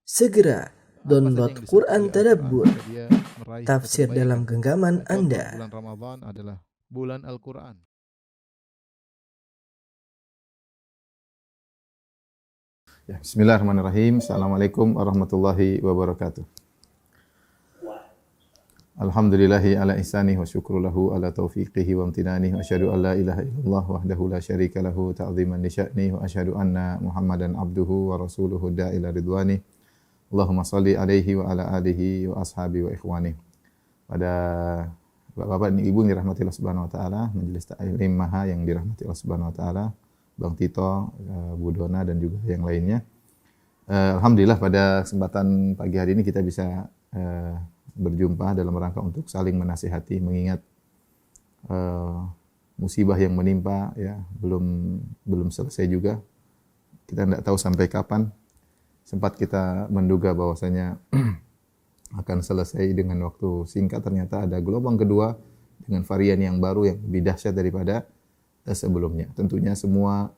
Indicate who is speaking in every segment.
Speaker 1: Segera download Quran Tadabbur,
Speaker 2: dia meraih
Speaker 1: tafsir
Speaker 2: kebaikan.
Speaker 1: dalam genggaman
Speaker 2: Contoh,
Speaker 1: Anda.
Speaker 2: bulan Ramadan adalah bulan Al-Quran.
Speaker 3: Ya, bismillahirrahmanirrahim. Assalamualaikum warahmatullahi wabarakatuh. Alhamdulillahi ala ihsanih wa syukru lahu ala taufiqihi wa amtinanih wa asyhadu an la ilaha illallah wahdahu la syarika lahu ta'ziman li sya'nih wa asyhadu anna Muhammadan abduhu wa rasuluhu da'ila ridwanih. Allahumma salli alaihi wa ala alihi wa ashabi wa ikhwanih. Pada Bapak dan Ibu yang dirahmati Allah Subhanahu wa taala, majelis taklim maha yang dirahmati Allah Subhanahu wa taala, Bang Tito, Bu Dona dan juga yang lainnya. Alhamdulillah pada kesempatan pagi hari ini kita bisa berjumpa dalam rangka untuk saling menasihati, mengingat musibah yang menimpa ya belum selesai juga. Kita tidak tahu sampai kapan. Sempat kita menduga bahwasanya akan selesai dengan waktu singkat, ternyata ada gelombang kedua dengan varian yang baru yang lebih dahsyat daripada sebelumnya. Tentunya semua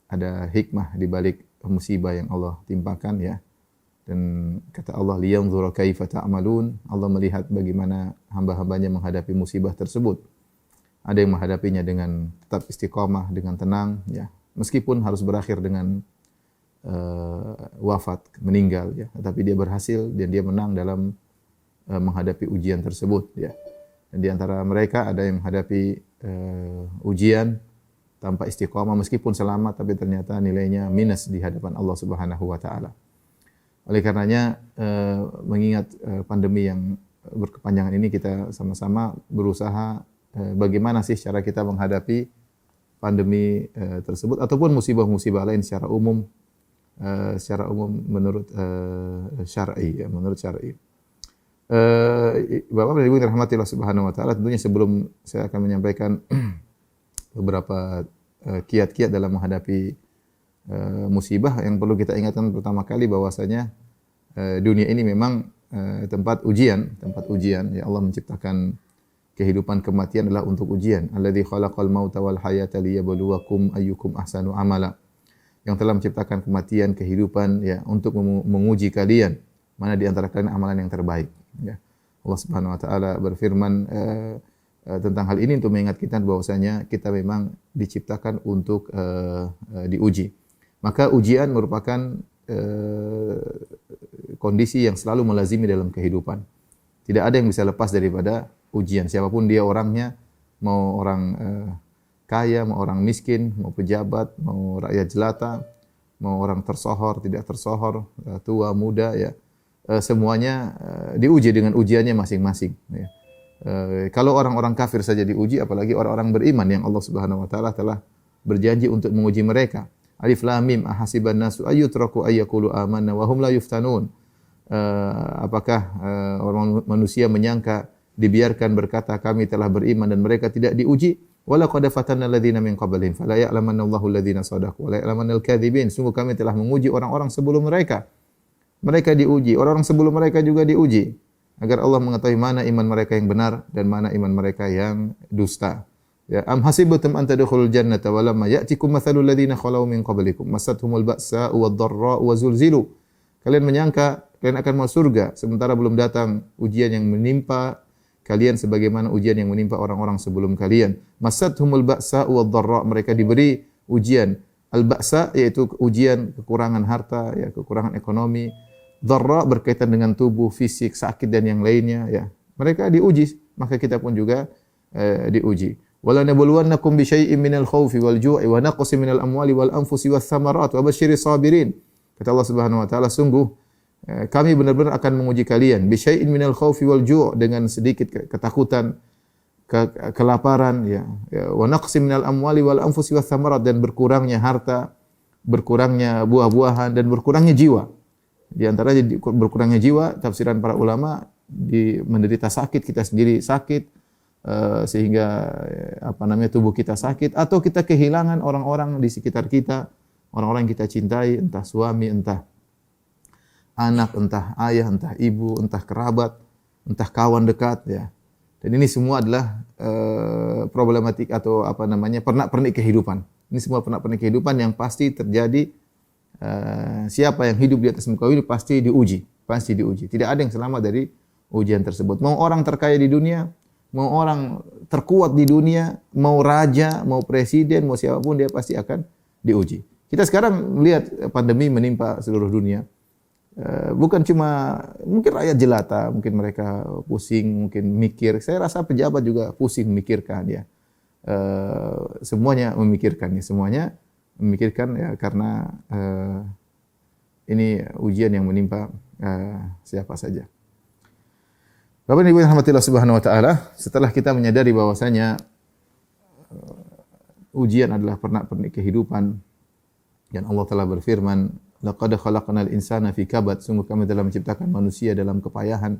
Speaker 3: ada hikmah di balik musibah yang Allah timpakan ya. Dan kata Allah, liyanzura kaifa ta'malun. Allah melihat bagaimana hamba-hambanya menghadapi musibah tersebut. Ada yang menghadapinya dengan tetap istiqamah, dengan tenang ya. Meskipun harus berakhir dengan wafat, meninggal ya, tetapi dia berhasil dan dia menang dalam menghadapi ujian tersebut ya. Dan di antara mereka ada yang menghadapi ujian tanpa istiqamah, meskipun selamat tapi ternyata nilainya minus di hadapan Allah Subhanahu wa taala. Oleh karenanya mengingat pandemi yang berkepanjangan ini, kita sama-sama berusaha bagaimana sih cara kita menghadapi pandemi tersebut ataupun musibah-musibah lain secara umum menurut syar'i ya, menurut syar'i. Bapak dan Ibu yang dirahmati Allah Subhanahu wa taala, tentunya sebelum saya akan menyampaikan beberapa kiat-kiat dalam menghadapi musibah, yang perlu kita ingatkan pertama kali bahwasanya dunia ini memang tempat ujian ya. Allah menciptakan kehidupan, kematian adalah untuk ujian. Alladzi khalaqal mauta wal hayata liyabluwakum ayyukum ahsanu amala. Yang telah menciptakan kematian, kehidupan ya untuk menguji kalian mana di antara kalian amalan yang terbaik ya. Allah Subhanahu wa taala berfirman tentang hal ini untuk mengingat kita bahwasanya kita memang diciptakan untuk diuji. Maka ujian merupakan kondisi yang selalu melazimi dalam kehidupan. Tidak ada yang bisa lepas daripada ujian. Siapapun dia orangnya, mau orang kaya, mau orang miskin, mau pejabat, mau rakyat jelata, mau orang tersohor, tidak tersohor, tua, muda, ya, semuanya diuji dengan ujiannya masing-masing. Ya. Kalau orang-orang kafir saja diuji, apalagi orang-orang beriman yang Allah Subhanahu wa taala telah berjanji untuk menguji mereka. Alif lam mim ahasiban nasu ayyutraku ayyaqulu amanna wa hum la yuftanun. Apakah orang manusia menyangka dibiarkan berkata kami telah beriman dan mereka tidak diuji? Wala qad fatanna alladziina min qablihim fala ya'lamanna Allahu alladziina shadaqu wa la ya'lamanna al-kadzibin. Sungguh kami telah menguji orang-orang sebelum mereka. Mereka diuji, orang-orang sebelum mereka juga diuji agar Allah mengetahui mana iman mereka yang benar dan mana iman mereka yang dusta. Ya, am hasibtum an tadkhulul jannata wa lamma ya'tikum mathalul ladzina khalau min qablikum massatuhumul ba'sa'u wad-dharra'u wa zulzilu. Kalian menyangka kalian akan masuk surga sementara belum datang ujian yang menimpa kalian sebagaimana ujian yang menimpa orang-orang sebelum kalian. Massatuhumul ba'sa'u wad-dharra', mereka diberi ujian al-ba'sa yaitu ujian kekurangan harta ya, kekurangan ekonomi. Dharra berkaitan dengan tubuh, fisik, sakit dan yang lainnya ya. Mereka diuji, maka kita pun juga diuji. Wala nabluwannakum bi syai'in minal khaufi wal ju'i wa naqsin minal amwali wal anfusi wath thamarat wa basyiris sabirin. Kata Allah Subhanahu wa taala, sungguh kami benar-benar akan menguji kalian bi syai'in minal khaufi wal ju' dengan sedikit ketakutan, kelaparan ya, wa naqsin minal amwali wal anfusi wath thamarat, dan berkurangnya harta, berkurangnya buah-buahan dan berkurangnya jiwa. Di antara berkurangnya jiwa, tafsiran para ulama menderita sakit, kita sendiri sakit, sehingga tubuh kita sakit, atau kita kehilangan orang-orang di sekitar kita, orang-orang yang kita cintai, entah suami, entah anak, entah ayah, entah ibu, entah kerabat, entah kawan dekat ya. Dan ini semua adalah problematik atau pernak-pernik kehidupan. Ini semua pernak-pernik kehidupan yang pasti terjadi siapa yang hidup di atas muka bumi pasti diuji, pasti diuji. Tidak ada yang selamat dari ujian tersebut. Mau orang terkaya di dunia, mau orang terkuat di dunia, mau raja, mau presiden, mau siapapun dia pasti akan diuji. Kita sekarang melihat pandemi menimpa seluruh dunia. Bukan cuma mungkin rakyat jelata, mungkin mereka pusing, mungkin mikir. Saya rasa pejabat juga pusing memikirkan ya. Semuanya memikirkan ya, semuanya memikirkan ya karena ini ujian yang menimpa siapa saja. Bapak dan Ibu yang rahmatillah subhanahu wa ta'ala, setelah kita menyadari bahwasanya ujian adalah pernak-pernik kehidupan dan Allah telah berfirman, laqad khalaqnal insana fi kabad, sungguh kami telah menciptakan manusia dalam kepayahan.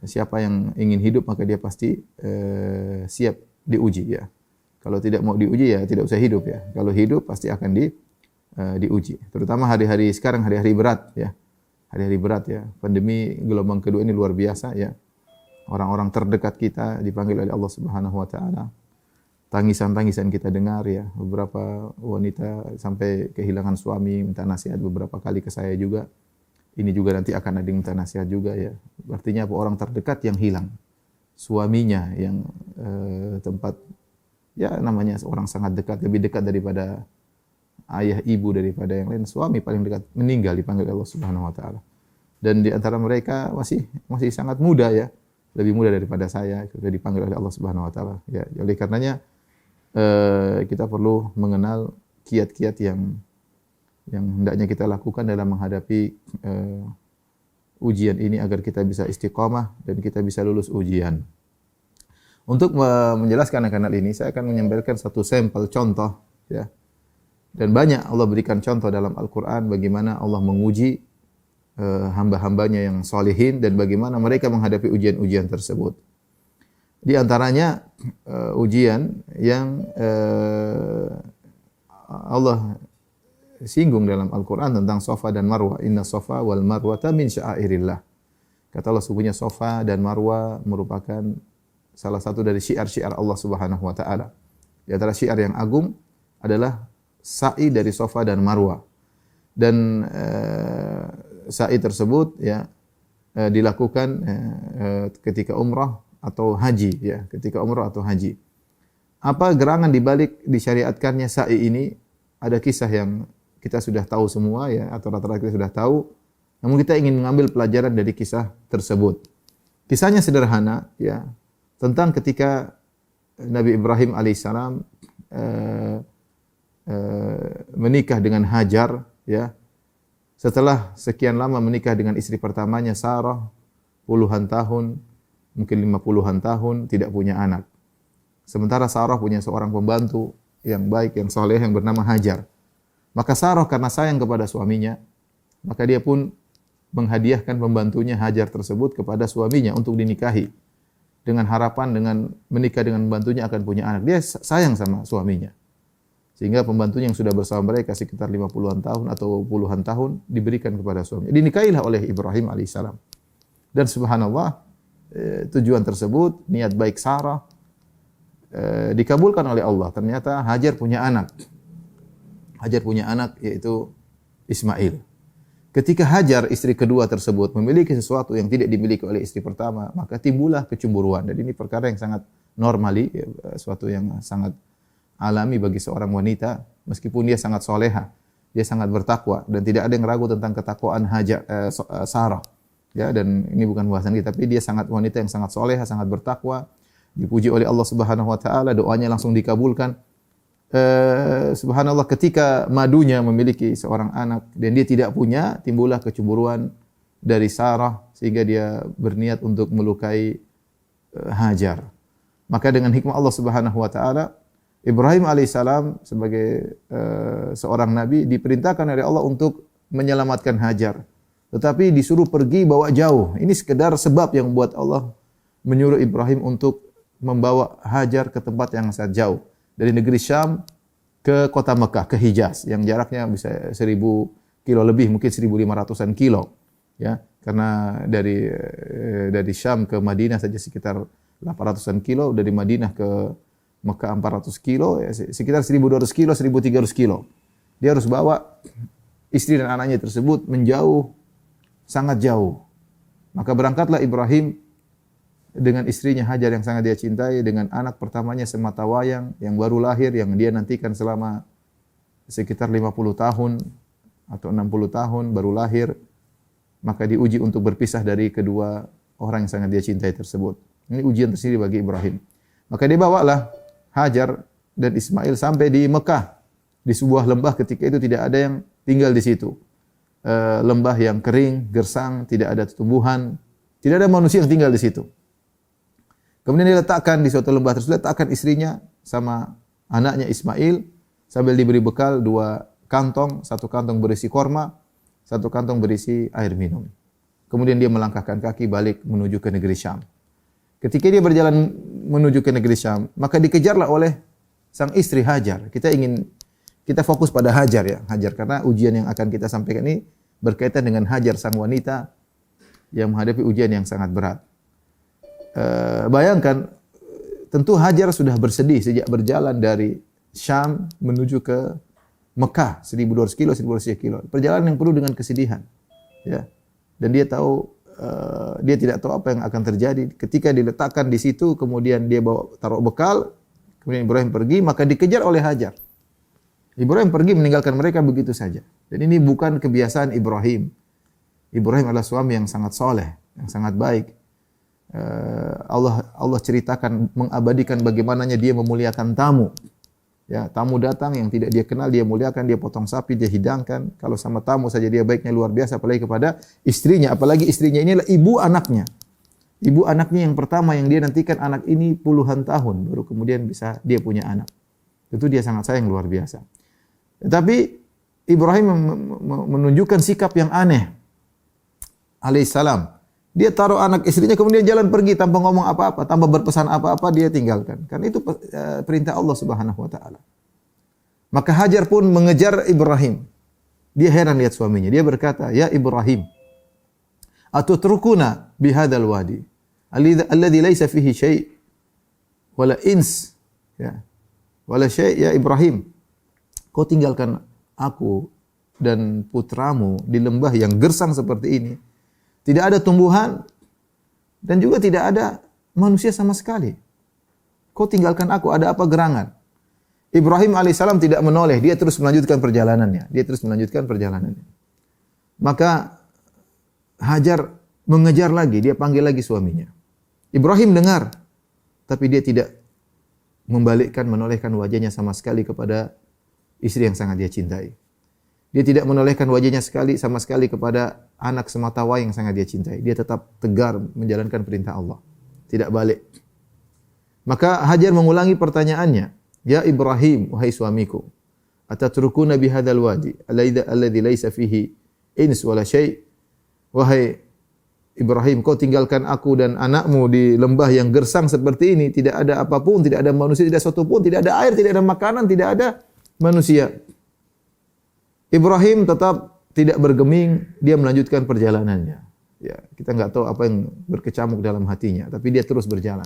Speaker 3: Siapa yang ingin hidup maka dia pasti siap diuji ya. Kalau tidak mau diuji ya tidak usah hidup ya. Kalau hidup pasti akan diuji. Terutama hari-hari sekarang, hari-hari berat ya. Hari-hari berat ya. Pandemi gelombang kedua ini luar biasa ya. Orang-orang terdekat kita dipanggil oleh Allah Subhanahu wa taala. Tangisan-tangisan kita dengar ya. Beberapa wanita sampai kehilangan suami, minta nasihat beberapa kali ke saya juga. Ini juga nanti akan ada yang minta nasihat juga ya. Artinya apa? Orang terdekat yang hilang. Suaminya yang tempat ya namanya orang sangat dekat, lebih dekat daripada ayah, ibu, daripada yang lain. Suami paling dekat meninggal dipanggil Allah Subhanahu wa taala. Dan di antara mereka masih sangat muda ya. Lebih muda daripada saya, sudah dipanggil oleh Allah Subhanahu wa taala. Ya, oleh karenanya kita perlu mengenal kiat-kiat yang hendaknya kita lakukan dalam menghadapi ujian ini agar kita bisa istiqamah dan kita bisa lulus ujian. Untuk menjelaskan akan hal ini, saya akan menyampaikan satu sampel contoh ya. Dan banyak Allah berikan contoh dalam Al-Qur'an bagaimana Allah menguji hamba-hambanya yang solihin dan bagaimana mereka menghadapi ujian-ujian tersebut. Di antaranya ujian yang Allah singgung dalam Al-Qur'an tentang Safa dan Marwah. Inna Safa wal Marwata min sya'airillah. Kata Allah, sesungguhnya Safa dan Marwah merupakan salah satu dari syiar-syiar Allah Subhanahu wa taala. Di antara syiar yang agung adalah sa'i dari Safa dan Marwah. Dan sa'i tersebut ya dilakukan ketika umrah atau haji ya, ketika umrah atau haji. Apa gerangan di balik disyariatkannya sa'i ini? Ada kisah yang kita sudah tahu semua ya, atau rata-rata kita sudah tahu. Namun kita ingin mengambil pelajaran dari kisah tersebut. Kisahnya sederhana ya, tentang ketika Nabi Ibrahim alaihissalam menikah dengan Hajar ya. Setelah sekian lama menikah dengan istri pertamanya Sarah, puluhan tahun, mungkin 50-an tahun tidak punya anak. Sementara Sarah punya seorang pembantu yang baik, yang saleh yang bernama Hajar. Maka Sarah karena sayang kepada suaminya, maka dia pun menghadiahkan pembantunya Hajar tersebut kepada suaminya untuk dinikahi. Dengan harapan dengan menikah dengan pembantunya akan punya anak. Dia sayang sama suaminya. Sehingga pembantunya yang sudah bersama mereka sekitar 50-an tahun atau puluhan tahun diberikan kepada suaminya. Dinikahilah oleh Ibrahim alaihissalam. Dan subhanallah, tujuan tersebut, niat baik Sarah, dikabulkan oleh Allah. Ternyata Hajar punya anak. Hajar punya anak yaitu Ismail. Ketika Hajar, istri kedua tersebut, memiliki sesuatu yang tidak dimiliki oleh istri pertama, maka timbullah kecemburuan. Dan ini perkara yang sangat normali, sesuatu yang sangat alami bagi seorang wanita, meskipun dia sangat soleha, dia sangat bertakwa, dan tidak ada yang ragu tentang ketakwaan Sarah. Ya, dan ini bukan bahasan kita, tapi dia sangat wanita yang sangat soleha, sangat bertakwa, dipuji oleh Allah Subhanahu wa taala, doanya langsung dikabulkan. Subhanallah, ketika madunya memiliki seorang anak dan dia tidak punya, timbullah kecemburuan dari Sarah sehingga dia berniat untuk melukai Hajar. Maka dengan hikmah Allah Subhanahu wa taala, Ibrahim alaihissalam sebagai seorang nabi diperintahkan oleh Allah untuk menyelamatkan Hajar. Tetapi disuruh pergi bawa jauh. Ini sekedar sebab yang membuat Allah menyuruh Ibrahim untuk membawa Hajar ke tempat yang sangat jauh. Dari negeri Syam ke kota Mekah, ke Hijaz, yang jaraknya bisa 1000 kilo lebih, mungkin 1500-an kilo. Ya, karena dari Syam ke Madinah saja sekitar 800-an kilo, dari Madinah ke Mekah 400 kilo, ya, sekitar 1200 kilo, 1300 kilo. Dia harus bawa istri dan anaknya tersebut menjauh, sangat jauh. Maka berangkatlah Ibrahim dengan istrinya Hajar yang sangat dia cintai, dengan anak pertamanya sematawayang yang baru lahir, yang dia nantikan selama sekitar 50 tahun atau 60 tahun baru lahir. Maka diuji untuk berpisah dari kedua orang yang sangat dia cintai tersebut. Ini ujian tersendiri bagi Ibrahim. Maka dia bawalah Hajar dan Ismail sampai di Mekah, di sebuah lembah. Ketika itu tidak ada yang tinggal di situ. Lembah yang kering, gersang, tidak ada tumbuhan, tidak ada manusia yang tinggal di situ. Kemudian dia letakkan di suatu lembah tersebut, letakkan istrinya sama anaknya Ismail sambil diberi bekal 2 kantong, 1 kantong berisi korma, 1 kantong berisi air minum. Kemudian dia melangkahkan kaki balik menuju ke negeri Syam. Ketika dia berjalan menuju ke negeri Syam, maka dikejarlah oleh sang istri Hajar. Kita fokus pada Hajar ya, Hajar, karena ujian yang akan kita sampaikan ini berkaitan dengan Hajar, sang wanita yang menghadapi ujian yang sangat berat. Bayangkan, tentu Hajar sudah bersedih sejak berjalan dari Syam menuju ke Mekah, 1.200 kilo, 1.200 kilo. Perjalanan yang penuh dengan kesedihan. Ya. Dan dia tahu, dia tidak tahu apa yang akan terjadi. Ketika diletakkan di situ, kemudian dia taruh bekal, kemudian Ibrahim pergi, maka dikejar oleh Hajar. Ibrahim pergi meninggalkan mereka begitu saja. Dan ini bukan kebiasaan Ibrahim. Ibrahim adalah suami yang sangat soleh, yang sangat baik. Allah ceritakan, mengabadikan bagaimananya dia memuliakan tamu. Ya, tamu datang yang tidak dia kenal, dia muliakan, dia potong sapi, dia hidangkan. Kalau sama tamu saja dia baiknya luar biasa, apalagi kepada istrinya. Apalagi istrinya ini adalah ibu anaknya. Ibu anaknya yang pertama yang dia nantikan, anak ini puluhan tahun baru kemudian bisa dia punya anak. Itu dia sangat sayang luar biasa. Tetapi Ibrahim menunjukkan sikap yang aneh. Alaihissalam. Dia taruh anak istrinya kemudian jalan pergi tanpa ngomong apa-apa, tanpa berpesan apa-apa, dia tinggalkan. Karena itu perintah Allah Subhanahu wa taala. Maka Hajar pun mengejar Ibrahim. Dia heran lihat suaminya. Dia berkata, "Ya Ibrahim, atutrukuna bihadzal wadi alladhi laisa fihi syai' wala ins." Ya. Wala syai' ya Ibrahim. Kau tinggalkan aku dan putramu di lembah yang gersang seperti ini. Tidak ada tumbuhan dan juga tidak ada manusia sama sekali. Kau tinggalkan aku, ada apa gerangan? Ibrahim alaihissalam tidak menoleh, dia terus melanjutkan perjalanannya. Maka Hajar mengejar lagi, dia panggil lagi suaminya. Ibrahim dengar, tapi dia tidak menolehkan wajahnya sama sekali kepada istri yang sangat dia cintai. Dia tidak menolehkan wajahnya sama sekali kepada anak sematawayang yang sangat dia cintai. Dia tetap tegar menjalankan perintah Allah. Tidak balik. Maka Hajar mengulangi pertanyaannya. Ya Ibrahim, wahai suamiku, atatrukuna bihadzal wadi alladhi laisa fihi ins wala syai'. Wahai Ibrahim, kau tinggalkan aku dan anakmu di lembah yang gersang seperti ini, tidak ada apapun, tidak ada manusia, tidak satu pun, tidak ada air, tidak ada makanan, tidak ada manusia. Ibrahim tetap tidak bergeming, dia melanjutkan perjalanannya. Ya, kita enggak tahu apa yang berkecamuk dalam hatinya, tapi dia terus berjalan.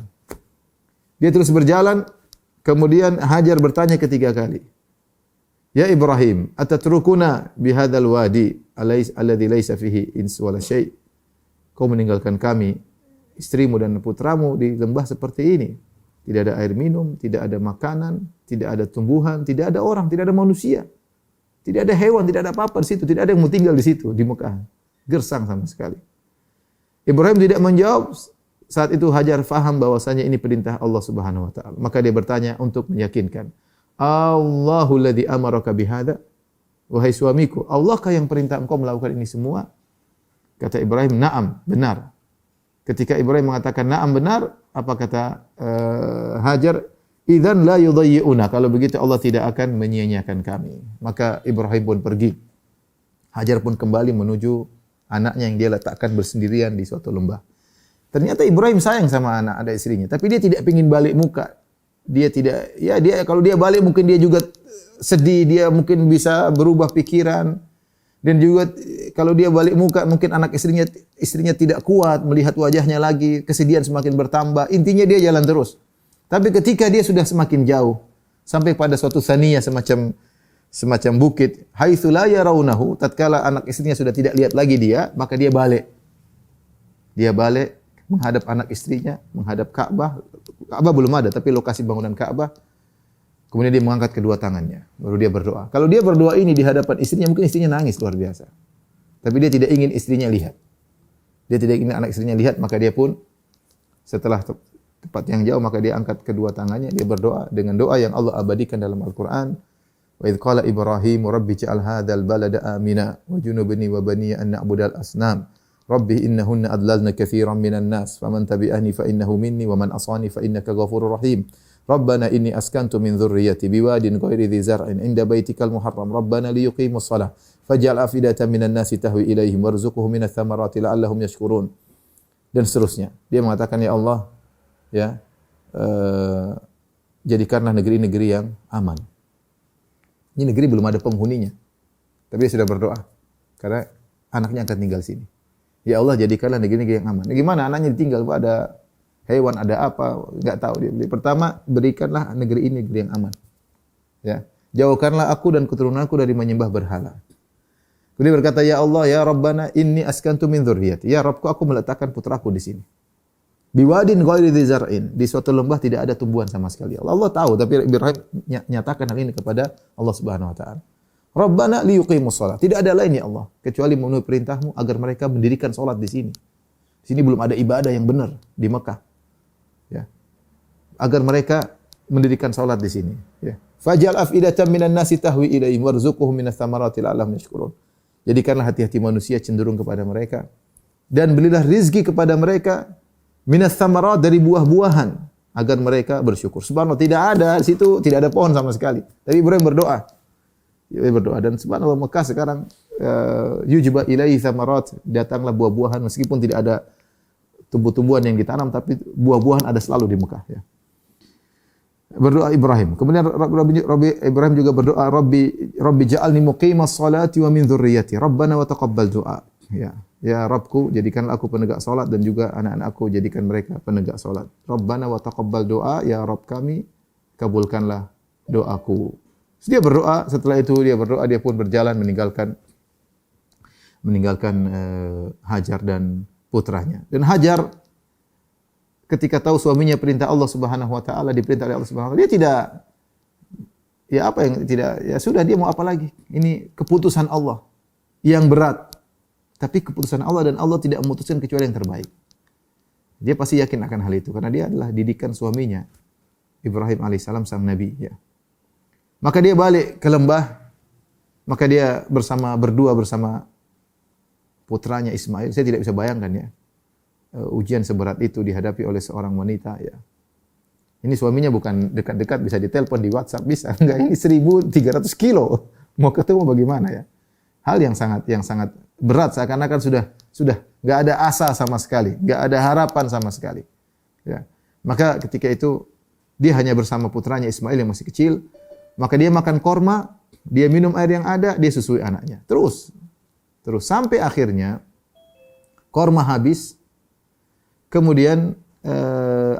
Speaker 3: Kemudian Hajar bertanya ketiga kali. Ya Ibrahim, atatrukuna bihadzal wadi alladhi laisa fihi ins wala syai'. Kau meninggalkan kami, istrimu dan putramu di lembah seperti ini. Tidak ada air minum, tidak ada makanan, tidak ada tumbuhan, tidak ada orang, tidak ada manusia. Tidak ada hewan, tidak ada apa-apa di situ, tidak ada yang mau tinggal di situ di Mekah. Gersang sama sekali. Ibrahim tidak menjawab. Saat itu Hajar faham bahwasanya ini perintah Allah Subhanahu wa taala. Maka dia bertanya untuk meyakinkan. Allahul ladzi amaraka bihadza? Wahai suamiku, Allahkah yang perintah engkau melakukan ini semua? Kata Ibrahim, "Na'am, benar." Ketika Ibrahim mengatakan na'am benar, apa kata Hajar? Idzan la yudayyi'una. Kalau begitu Allah tidak akan menyia-nyiakan kami. Maka Ibrahim pun pergi. Hajar pun kembali menuju anaknya yang dia letakkan bersendirian di suatu lembah. Ternyata Ibrahim sayang sama ada istrinya, tapi dia tidak ingin balik muka. Dia kalau dia balik mungkin dia juga sedih, dia mungkin bisa berubah pikiran. Dan juga kalau dia balik muka mungkin anak istrinya tidak kuat melihat wajahnya lagi, kesedihan semakin bertambah. Intinya dia jalan terus. Tapi ketika dia sudah semakin jauh, sampai pada suatu saniyah semacam semacam bukit, haitsu la yarawnahu, tatkala anak istrinya sudah tidak lihat lagi dia, maka dia balik. Dia balik menghadap anak istrinya, menghadap Ka'bah. Ka'bah belum ada, tapi lokasi bangunan Ka'bah. Kemudian dia mengangkat kedua tangannya, baru dia berdoa. Kalau dia berdoa ini di hadapan istrinya, mungkin istrinya nangis luar biasa. Tapi dia tidak ingin istrinya lihat. Dia tidak ingin anak istrinya lihat, maka dia pun setelah tepat yang jauh, maka dia angkat kedua tangannya, dia berdoa dengan doa yang Allah abadikan dalam Al-Quran. Wa idh qala Ibrahim rabbi ja'al hadzal balada amina wa junubni wa bani an na'budal asnam. Rabbi innahunna adlalna katsiran minan nas faman tabi'ani fa innahu minni wa man asani fa innaka ghafurur rahim. Rabbana inni askantu min dzurriyyati biwadin ghairi dzi zar'in 'inda baitikal muharram. Rabbana liyuqimus shalah faj'al afidatan minan nasi tahwi ilaihim warzuqhum minats thamarati la'allahum yashkurun. Dan seterusnya. Dia mengatakan, ya Allah, ya, jadikanlah negeri-negeri yang aman. Ini negeri belum ada penghuninya. Tapi dia sudah berdoa karena anaknya akan tinggal sini. Ya Allah, jadikanlah negeri-negeri yang aman. Gimana anaknya ditinggal? Ada hewan, ada apa? Enggak tahu dia. Pertama, berikanlah negeri ini negeri yang aman. Ya, jauhkanlah aku dan keturunanku dari menyembah berhala. Kemudian berkata, ya Allah, ya Rabbana inni askantu min dzurriyyati. Ya Rabbku, aku meletakkan putraku di sini. Biwadin ghairi dzi zar'in, di suatu lembah tidak ada tumbuhan sama sekali. Allah tahu, tapi Ibrahim nyatakan hal ini kepada Allah Subhanahu wa taala. Rabbana liyuqimus shalah. Tidak ada lain ya Allah kecuali memenuhi perintahmu agar mereka mendirikan salat di sini. Di sini belum ada ibadah yang benar di Mekah. Ya. Agar mereka mendirikan salat di sini, ya. Faj'al afidatan minan nasi tahwi ilaihim warzuqhum minats thamarati la'allahum yashkurun. Jadikanlah hati-hati manusia cenderung kepada mereka dan berilah rizki kepada mereka minas thamarat, dari buah-buahan, agar mereka bersyukur. Subhanallah, tidak ada di situ, tidak ada pohon sama sekali. Tapi Ibrahim berdoa. Dia berdoa, dan subhanallah Mekah sekarang yujba ilaihi thamarat, datanglah buah-buahan meskipun tidak ada tumbuh-tumbuhan yang ditanam, tapi buah-buahan ada selalu di Mekah, ya. Berdoa Ibrahim. Kemudian Ibrahim juga berdoa, Rabbi ja'alni muqimas salati wa min dzurriyyati. Rabbana wa taqabbal du'a. Ya. Ya Rabbku, jadikanlah aku penegak salat dan juga anak-anakku jadikan mereka penegak salat. Rabbana wa taqabbal du'a, ya Rabb kami, kabulkanlah doaku. Dia berdoa, setelah itu dia berdoa, dia pun berjalan meninggalkan Hajar dan putranya. Dan Hajar ketika tahu suaminya perintah Allah Subhanahu wa taala, diperintah oleh Allah Subhanahu wa taala, dia tidak, ya apa yang tidak, ya sudah, dia mau apa lagi? Ini keputusan Allah yang berat. Tapi keputusan Allah, dan Allah tidak memutuskan kecuali yang terbaik. Dia pasti yakin akan hal itu karena dia adalah didikan suaminya Ibrahim alaihissalam, sang nabi, ya. Maka dia balik ke lembah, maka dia berdua bersama putranya Ismail. Saya tidak bisa bayangkan, ya, ujian seberat itu dihadapi oleh seorang wanita, ya. Ini suaminya bukan dekat-dekat, bisa ditelepon, di WhatsApp bisa. Enggak, ini 1.300 kilo. Mau ketemu bagaimana, ya? Hal yang sangat berat, seakan-akan sudah enggak ada asa sama sekali, enggak ada harapan sama sekali. Ya. Maka ketika itu dia hanya bersama putranya Ismail yang masih kecil. Maka dia makan korma, dia minum air yang ada, dia susui anaknya. Terus sampai akhirnya korma habis, kemudian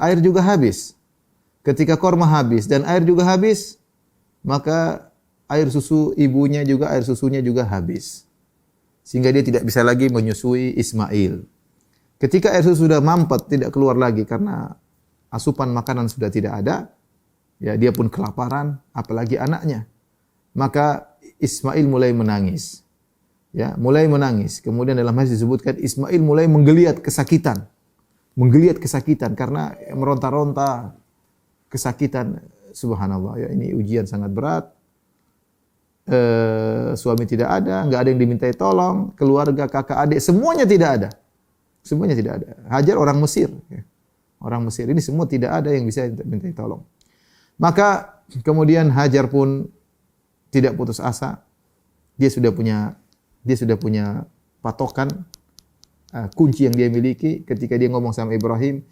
Speaker 3: air juga habis. Ketika korma habis dan air juga habis, maka air susu ibunya juga, air susunya juga habis. Sehingga dia tidak bisa lagi menyusui Ismail. Ketika air susu sudah mampet, tidak keluar lagi karena asupan makanan sudah tidak ada, ya, dia pun kelaparan, apalagi anaknya. Maka Ismail mulai menangis. Ya, mulai menangis. Kemudian dalam hadis disebutkan Ismail mulai menggeliat kesakitan. Menggeliat kesakitan karena meronta-ronta kesakitan. Subhanallah, ya, ini ujian sangat berat. Suami tidak ada, enggak ada yang dimintai tolong, keluarga, kakak, adik, semuanya tidak ada. Semuanya tidak ada. Hajar orang Mesir, ya. Orang Mesir ini semua tidak ada yang bisa dimintai tolong. Maka kemudian Hajar pun tidak putus asa. Dia sudah punya patokan, kunci yang dia miliki ketika dia ngomong sama Ibrahim,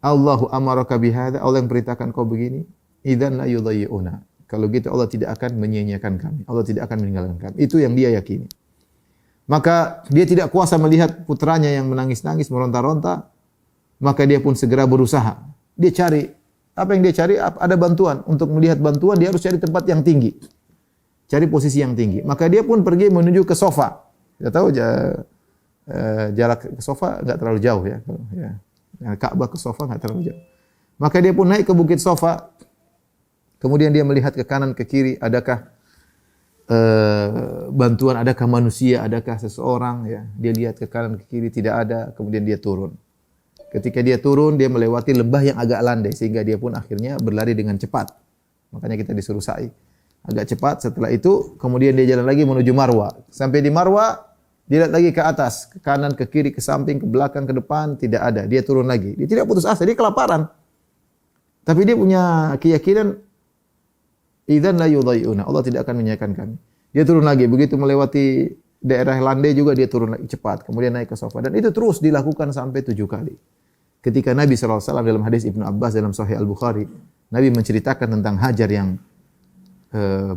Speaker 3: Allahu amaraka bihadza, Allah yang perintahkan kau begini, idzan la yudayyi'una. Kalau gitu Allah tidak akan menyia-nyiakan kami. Allah tidak akan meninggalkan kami. Itu yang dia yakini. Maka dia tidak kuasa melihat putranya yang menangis-nangis, meronta-ronta. Maka dia pun segera berusaha. Dia cari. Apa yang dia cari? Ada bantuan. Untuk melihat bantuan, dia harus cari tempat yang tinggi. cari posisi yang tinggi. Maka dia pun pergi menuju ke sofa. Kita tahu jarak ke sofa enggak terlalu jauh ya. Ka'bah ke sofa enggak terlalu jauh. Maka dia pun naik ke bukit sofa. Kemudian dia melihat ke kanan ke kiri, adakah bantuan, adakah manusia, adakah seseorang ya. Dia lihat ke kanan ke kiri tidak ada, kemudian dia turun. Ketika dia turun, dia melewati lembah yang agak landai sehingga dia pun akhirnya berlari dengan cepat. Makanya kita disuruh sa'i. Agak cepat, setelah itu kemudian dia jalan lagi menuju Marwa. Sampai di Marwa, dia lihat lagi ke atas, ke kanan, ke kiri, ke samping, ke belakang, ke depan, tidak ada. Dia turun lagi. Dia tidak putus asa, dia kelaparan. Tapi dia punya keyakinan, idzan la yudhai'una, Allah tidak akan menyanyiakan kami. Dia turun lagi, begitu melewati daerah landai juga dia turun lagi cepat, kemudian naik ke sofa. Dan itu terus dilakukan sampai 7 kali. Ketika Nabi SAW dalam hadis Ibnu Abbas dalam Sahih Al-Bukhari, Nabi menceritakan tentang Hajar yang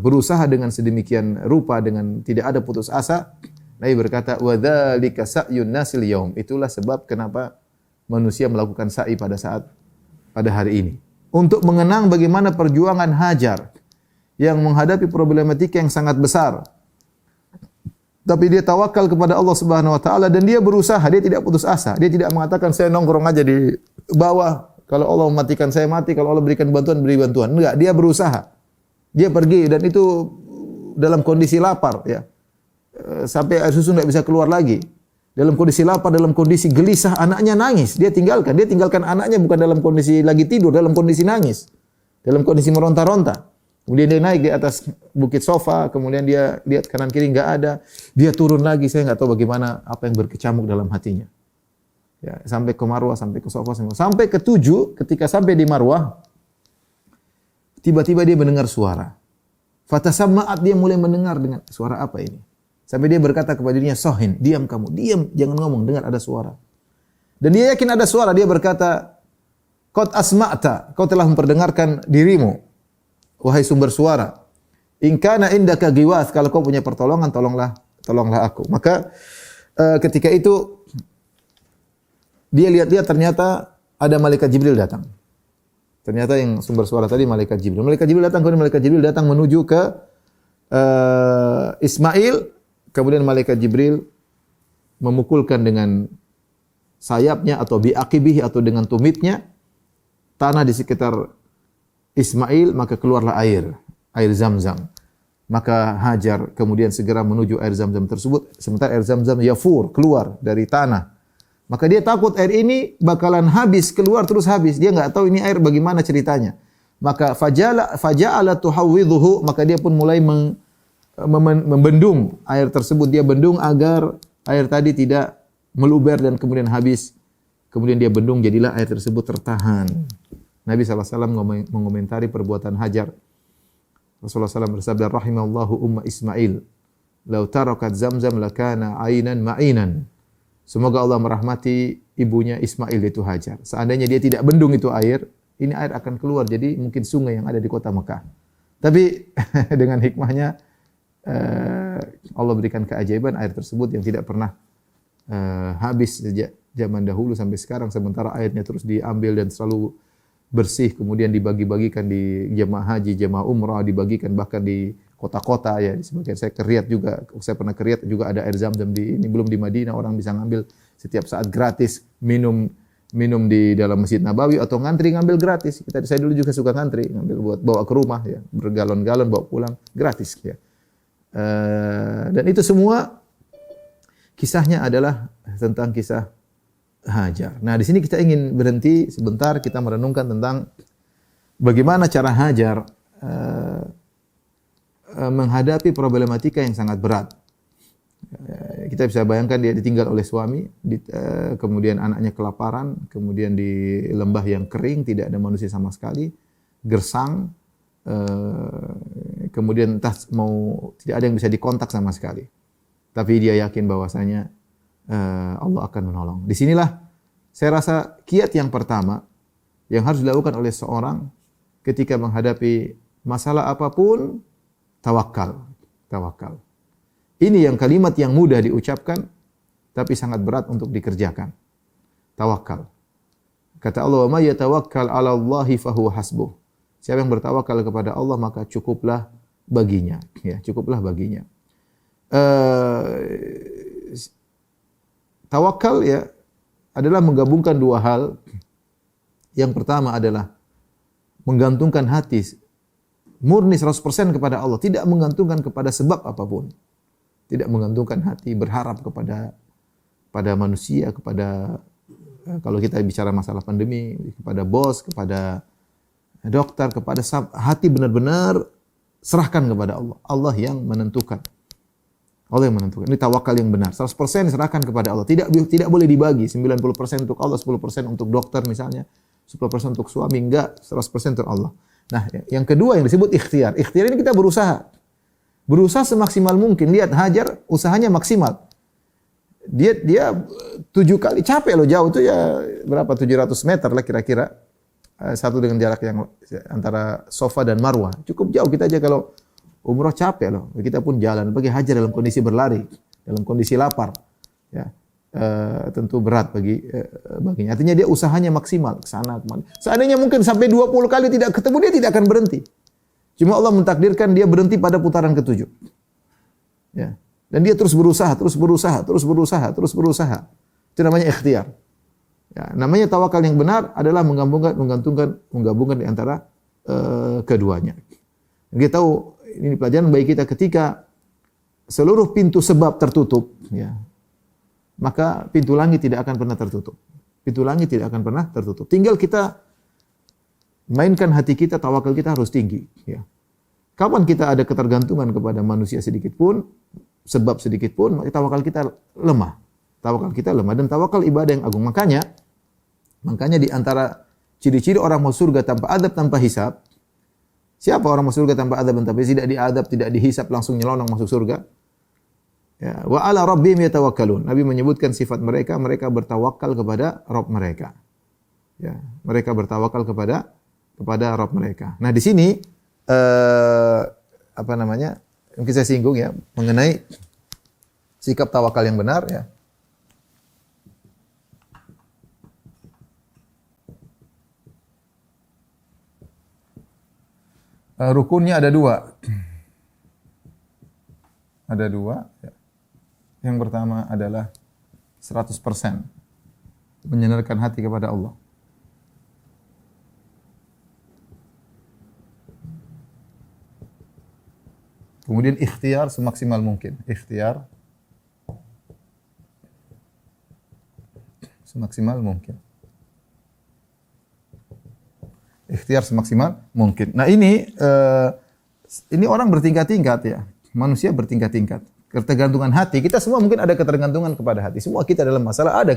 Speaker 3: berusaha dengan sedemikian rupa dengan tidak ada putus asa. Nabi berkata, "Wa dzalika sa'yun nasil yaum." Itulah sebab kenapa manusia melakukan sa'i pada hari ini. Untuk mengenang bagaimana perjuangan Hajar yang menghadapi problematika yang sangat besar. Tapi dia tawakal kepada Allah Subhanahu wa taala dan dia berusaha, dia tidak putus asa. Dia tidak mengatakan saya nongkrong aja di bawah, kalau Allah mematikan saya mati, kalau Allah berikan bantuan beri bantuan. Enggak, dia berusaha. Dia pergi dan itu dalam kondisi lapar ya. Sampai air susu enggak bisa keluar lagi. Dalam kondisi lapar, dalam kondisi gelisah, anaknya nangis. Dia tinggalkan anaknya bukan dalam kondisi lagi tidur, dalam kondisi nangis. Dalam kondisi meronta-ronta. Kemudian dia naik di atas bukit sofa, kemudian dia lihat kanan kiri enggak ada. Dia turun lagi, saya enggak tahu bagaimana apa yang berkecamuk dalam hatinya. Ya, sampai ke Marwah, sampai ke sofa, sampai ke 7, ketika sampai di Marwah, tiba-tiba dia mendengar suara. Fatasamma'at, dia mulai mendengar dengan suara apa ini? Sampai dia berkata kepada dirinya, "Sohin, diam kamu, diam, jangan ngomong, dengar ada suara." Dan dia yakin ada suara, dia berkata, "Qad asma'ta, kau telah memperdengarkan dirimu. Wahai sumber suara, in kana indaka giwath, kalau kau punya pertolongan tolonglah aku." Maka ketika itu dia lihat-lihat ternyata ada malaikat Jibril datang. Ternyata yang sumber suara tadi malaikat Jibril. Malaikat Jibril datang, kemudian malaikat Jibril datang menuju ke Ismail, kemudian malaikat Jibril memukulkan dengan sayapnya atau bi'aqibihi atau dengan tumitnya tanah di sekitar Ismail, maka keluarlah air Zamzam. Maka Hajar kemudian segera menuju air Zamzam tersebut, sementara air Zamzam yafur, keluar dari tanah. Maka dia takut air ini bakalan habis, keluar terus habis. Dia enggak tahu ini air bagaimana ceritanya. Maka faja'ala tuhawwidhuhu, maka dia pun mulai membendung air tersebut. Dia bendung agar air tadi tidak meluber dan kemudian habis. Kemudian dia bendung, jadilah air tersebut tertahan. Nabi SAW mengomentari perbuatan Hajar. Rasulullah SAW bersabda, "Rahimallahu umma Ismail, lau tarakat Zamzam lakana ainan ma'inan." Semoga Allah merahmati ibunya Ismail, itu Hajar. Seandainya dia tidak bendung itu air, ini air akan keluar jadi mungkin sungai yang ada di kota Mekah. Tapi dengan hikmahnya Allah berikan keajaiban air tersebut yang tidak pernah habis sejak zaman dahulu sampai sekarang, sementara airnya terus diambil dan selalu bersih, kemudian dibagi-bagikan di jemaah haji, jemaah umrah, dibagikan bahkan di kota-kota ya. Sebagian saya ke Riyadh juga, saya pernah ke Riyadh juga ada air Zamzam di ini, belum di Madinah, orang bisa ngambil setiap saat gratis, minum di dalam Masjid Nabawi atau ngantri ngambil gratis. Saya dulu juga suka ngantri, ngambil buat bawa ke rumah ya, bergalon-galon bawa pulang gratis ya. Dan itu semua kisahnya adalah tentang kisah Hajar. Nah, di sini kita ingin berhenti sebentar, kita merenungkan tentang bagaimana cara Hajar menghadapi problematika yang sangat berat. Kita bisa bayangkan dia ditinggal oleh suami, kemudian anaknya kelaparan, kemudian di lembah yang kering, tidak ada manusia sama sekali, gersang, kemudian entah tidak ada yang bisa dikontak sama sekali. Tapi dia yakin bahwasanya Allah akan menolong. Di sinilah saya rasa kiat yang pertama yang harus dilakukan oleh seorang ketika menghadapi masalah apapun, tawakal. Tawakal. Ini yang kalimat yang mudah diucapkan tapi sangat berat untuk dikerjakan. Tawakal. Kata Allah, "Wa may yatawakkal 'ala Allahi fa huwa hasbuh." Siapa yang bertawakal kepada Allah maka cukuplah baginya, ya, cukuplah baginya. Eh, Tawakal ya adalah menggabungkan dua hal. Yang pertama adalah menggantungkan hati murni 100% kepada Allah, tidak menggantungkan kepada sebab apapun. Tidak menggantungkan hati berharap kepada manusia, kepada kalau kita bicara masalah pandemi, kepada bos, kepada dokter, kepada hati benar-benar serahkan kepada Allah. Allah yang menentukan. Allah yang menentukan. Ini tawakal yang benar. 100% serahkan kepada Allah. Tidak boleh dibagi. 90% untuk Allah, 10% untuk dokter misalnya. 10% untuk suami. Enggak. 100% untuk Allah. Nah, yang kedua yang disebut ikhtiar. Ikhtiar ini kita berusaha. Berusaha semaksimal mungkin. Lihat Hajar, usahanya maksimal. Dia 7 kali. Capek loh, jauh itu ya berapa? 700 meter lah kira-kira. Satu dengan jarak yang antara Safa dan Marwah. Cukup jauh. Kita aja kalau umroh capek loh. Kita pun jalan. Bagi Hajar dalam kondisi berlari, dalam kondisi lapar, ya tentu berat baginya. Artinya dia usahanya maksimal ke sana kemana. Seandainya mungkin sampai 20 kali tidak ketemu, dia tidak akan berhenti. Cuma Allah mentakdirkan dia berhenti pada putaran ke-7. Ya. Dan dia terus berusaha. Itu namanya ikhtiar. Ya, namanya tawakal yang benar adalah menggabungkan di antara keduanya. Kita tahu ini pelajaran bagi kita ketika seluruh pintu sebab tertutup, ya, maka pintu langit tidak akan pernah tertutup. Pintu langit tidak akan pernah tertutup. Tinggal kita mainkan hati kita, tawakal kita harus tinggi. Ya. Kapan kita ada ketergantungan kepada manusia sedikit pun, sebab sedikit pun, maka tawakal kita lemah. Tawakal kita lemah dan tawakal ibadah yang agung. Makanya di antara ciri-ciri orang mau surga tanpa adab, tanpa hisab. Siapa orang masuk surga tanpa adab dan tanpa tidak diadab, tidak dihisap, langsung nyelonong masuk surga? Ya, wa ala rabbihim yatawakkalun. Nabi menyebutkan sifat mereka bertawakal kepada Rabb mereka. Ya, mereka bertawakal kepada Rabb mereka. Nah, di sini mungkin saya singgung ya mengenai sikap tawakal yang benar ya. Rukunnya ada 2. Ada 2. Ya. Yang pertama adalah 100% menyenarkan hati kepada Allah. Kemudian ikhtiar semaksimal mungkin. Ikhtiar semaksimal mungkin. Ikhtiar semaksimal mungkin. Nah ini orang bertingkat-tingkat ya. Manusia bertingkat-tingkat. Ketergantungan hati. Kita semua mungkin ada ketergantungan kepada hati. Semua kita dalam masalah ada.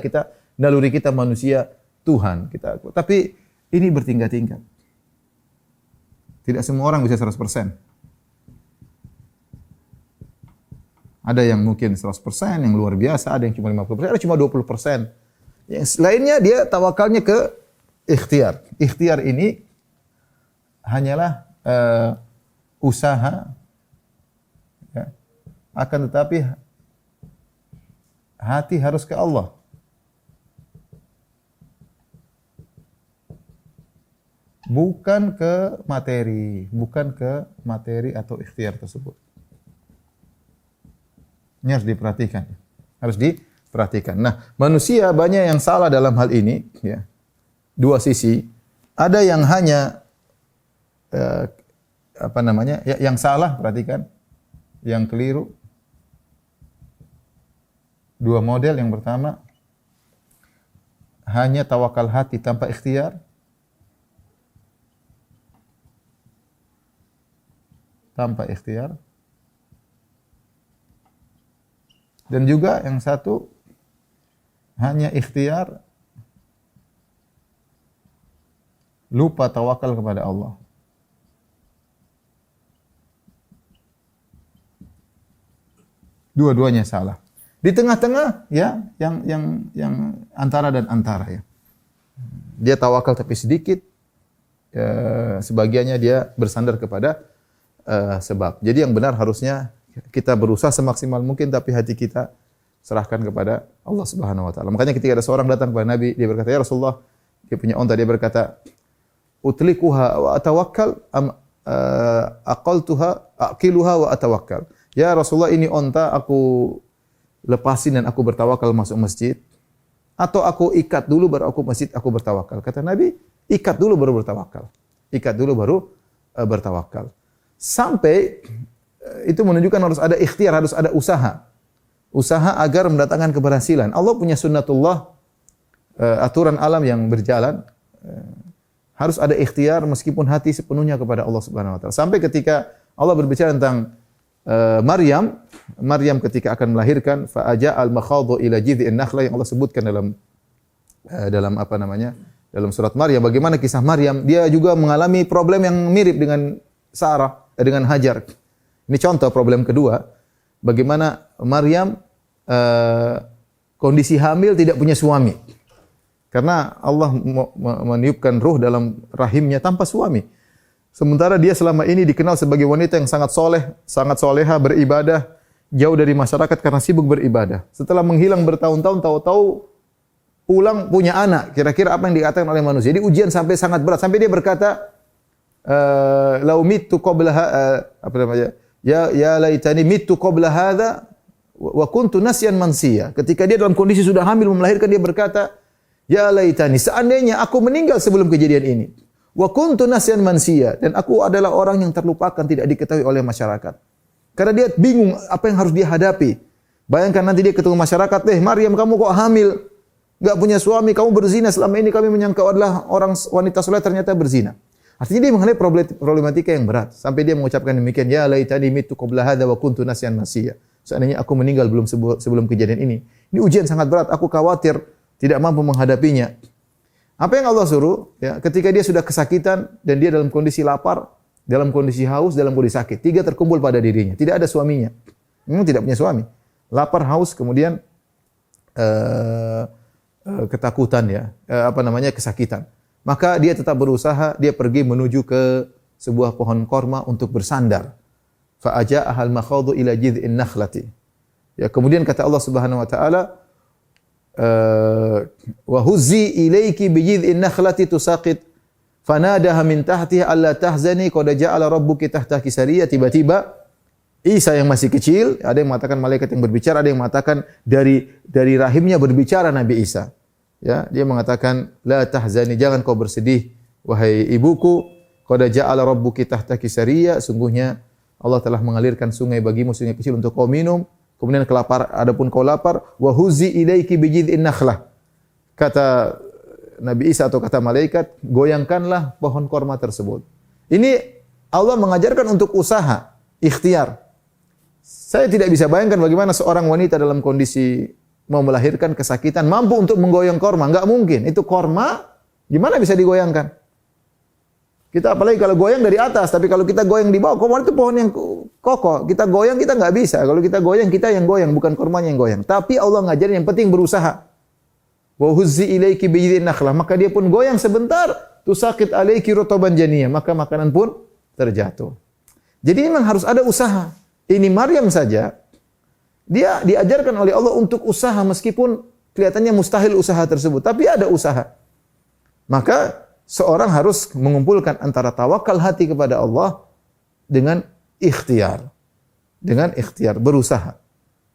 Speaker 3: Naluri kita manusia Tuhan. Tapi ini bertingkat-tingkat. Tidak semua orang bisa 100%. Ada yang mungkin 100%, yang luar biasa. Ada yang cuma 50%, ada cuma 20%. Yang lainnya dia tawakalnya ke ikhtiar. Ikhtiar ini hanyalah usaha, ya. Akan tetapi hati harus ke Allah. Bukan ke materi atau ikhtiar tersebut. Ini harus diperhatikan. Nah, manusia banyak yang salah dalam hal ini, ya. 2 sisi. Ada yang hanya yang salah, perhatikan. Yang keliru. 2 model. Yang pertama, hanya tawakal hati tanpa ikhtiar. Tanpa ikhtiar. Dan juga yang satu, hanya ikhtiar, lupa tawakal kepada Allah. Dua-duanya salah. Di tengah-tengah ya yang antara dan antara ya. Dia tawakal tapi sedikit, sebagiannya dia bersandar kepada sebab. Jadi yang benar harusnya kita berusaha semaksimal mungkin tapi hati kita serahkan kepada Allah Subhanahu wa taala. Makanya ketika ada seorang datang kepada Nabi, dia berkata, "Ya Rasulullah," dia punya unta, dia berkata, "Utlikuha wa atawakkal aqiluha wa atawakkal. Ya Rasulullah, ini onta aku lepasin dan aku bertawakal masuk masjid, atau aku ikat dulu baru aku masjid aku bertawakal. Kata Nabi, ikat dulu baru bertawakal. Ikat dulu baru bertawakal. Sampai itu menunjukkan harus ada ikhtiar, harus ada usaha. Usaha agar mendatangkan keberhasilan. Allah punya sunnatullah, aturan alam yang berjalan. Harus ada ikhtiar meskipun hati sepenuhnya kepada Allah Subhanahu wa taala. Sampai ketika Allah berbicara tentang Maryam ketika akan melahirkan, fa aja'al makhadhu ila jidhi'in nakhlah, yang Allah sebutkan dalam apa namanya? Dalam surat Maryam. Bagaimana kisah Maryam? Dia juga mengalami problem yang mirip dengan Sarah, dengan Hajar. Ini contoh problem kedua. Bagaimana Maryam kondisi hamil tidak punya suami. Karena Allah meniupkan ruh dalam rahimnya tanpa suami. Sementara dia selama ini dikenal sebagai wanita yang sangat soleh, sangat soleha, beribadah, jauh dari masyarakat karena sibuk beribadah. Setelah menghilang bertahun-tahun, tahu-tahu pulang punya anak. Kira-kira apa yang dikatakan oleh manusia? Jadi ujian sampai sangat berat. Sampai dia berkata, lau mittu qabla apa namanya? Ya laitani mittu qabla hadza wa kuntu nasyan mansiya. Ketika dia dalam kondisi sudah hamil melahirkan, dia berkata, ya laitani, seandainya aku meninggal sebelum kejadian ini. Wa kuntu nasyan mansiya, dan aku adalah orang yang terlupakan, tidak diketahui oleh masyarakat. Karena dia bingung apa yang harus dia hadapi. Bayangkan nanti dia ketemu masyarakat, Maryam kamu kok hamil? Enggak punya suami, kamu berzina, selama ini kami menyangka adalah orang wanita soleh, ternyata berzina. Artinya dia menghadapi problematika yang berat. Sampai dia mengucapkan demikian, ya laitani mittu qabla hadza wa kuntu nasyan mansiya. Seandainya aku meninggal sebelum kejadian ini. Ini ujian sangat berat, aku khawatir tidak mampu menghadapinya. Apa yang Allah suruh? Ya, ketika dia sudah kesakitan dan dia dalam kondisi lapar, dalam kondisi haus, dalam kondisi sakit, tiga terkumpul pada dirinya. Tidak ada suaminya. Memang tidak punya suami. Lapar, haus, kemudian ketakutan ya, kesakitan. Maka dia tetap berusaha, dia pergi menuju ke sebuah pohon korma untuk bersandar. Fa aja'ahal makhadhu ila jid'in nakhlati. Ya, kemudian kata Allah Subhanahu wa taala, wa huzzi ilayki bi jid'in nakhlati tusaqit fanadaha min tahtiha alla tahzani qad ja'ala rabbuki tahtaki sariyya. Tiba-tiba Isa yang masih kecil, ada yang mengatakan malaikat yang berbicara, ada yang mengatakan dari rahimnya berbicara Nabi Isa. Ya, dia mengatakan la tahzani, jangan kau bersedih wahai ibuku, qad ja'ala rabbuki tahtaki sariyya, sungguhnya Allah telah mengalirkan sungai bagimu, sungai kecil untuk kau minum. Kemudian adapun kau lapar, wa huzzi ilaiki bi jid'in nakhlah. Kata Nabi Isa atau kata malaikat, goyangkanlah pohon korma tersebut. Ini Allah mengajarkan untuk usaha, ikhtiar. Saya tidak bisa bayangkan bagaimana seorang wanita dalam kondisi mau melahirkan kesakitan mampu untuk menggoyang korma, enggak mungkin. Itu korma gimana bisa digoyangkan? Kita apalagi kalau goyang dari atas, tapi kalau kita goyang di bawah, korma itu pohon yang kokoh. Kita goyang kita nggak bisa. Kalau kita goyang kita yang goyang, bukan kormanya yang goyang. Tapi Allah ngajarin yang penting berusaha. Wa huzzi ilaiki bi jid'in nakhlah, maka dia pun goyang sebentar, tusaqit alaiki rutaban janiyah, maka makanan pun terjatuh. Jadi memang harus ada usaha. Ini Maryam saja, dia diajarkan oleh Allah untuk usaha meskipun kelihatannya mustahil usaha tersebut, tapi ada usaha. Maka seorang harus mengumpulkan antara tawakal hati kepada Allah dengan ikhtiar. Dengan ikhtiar, berusaha.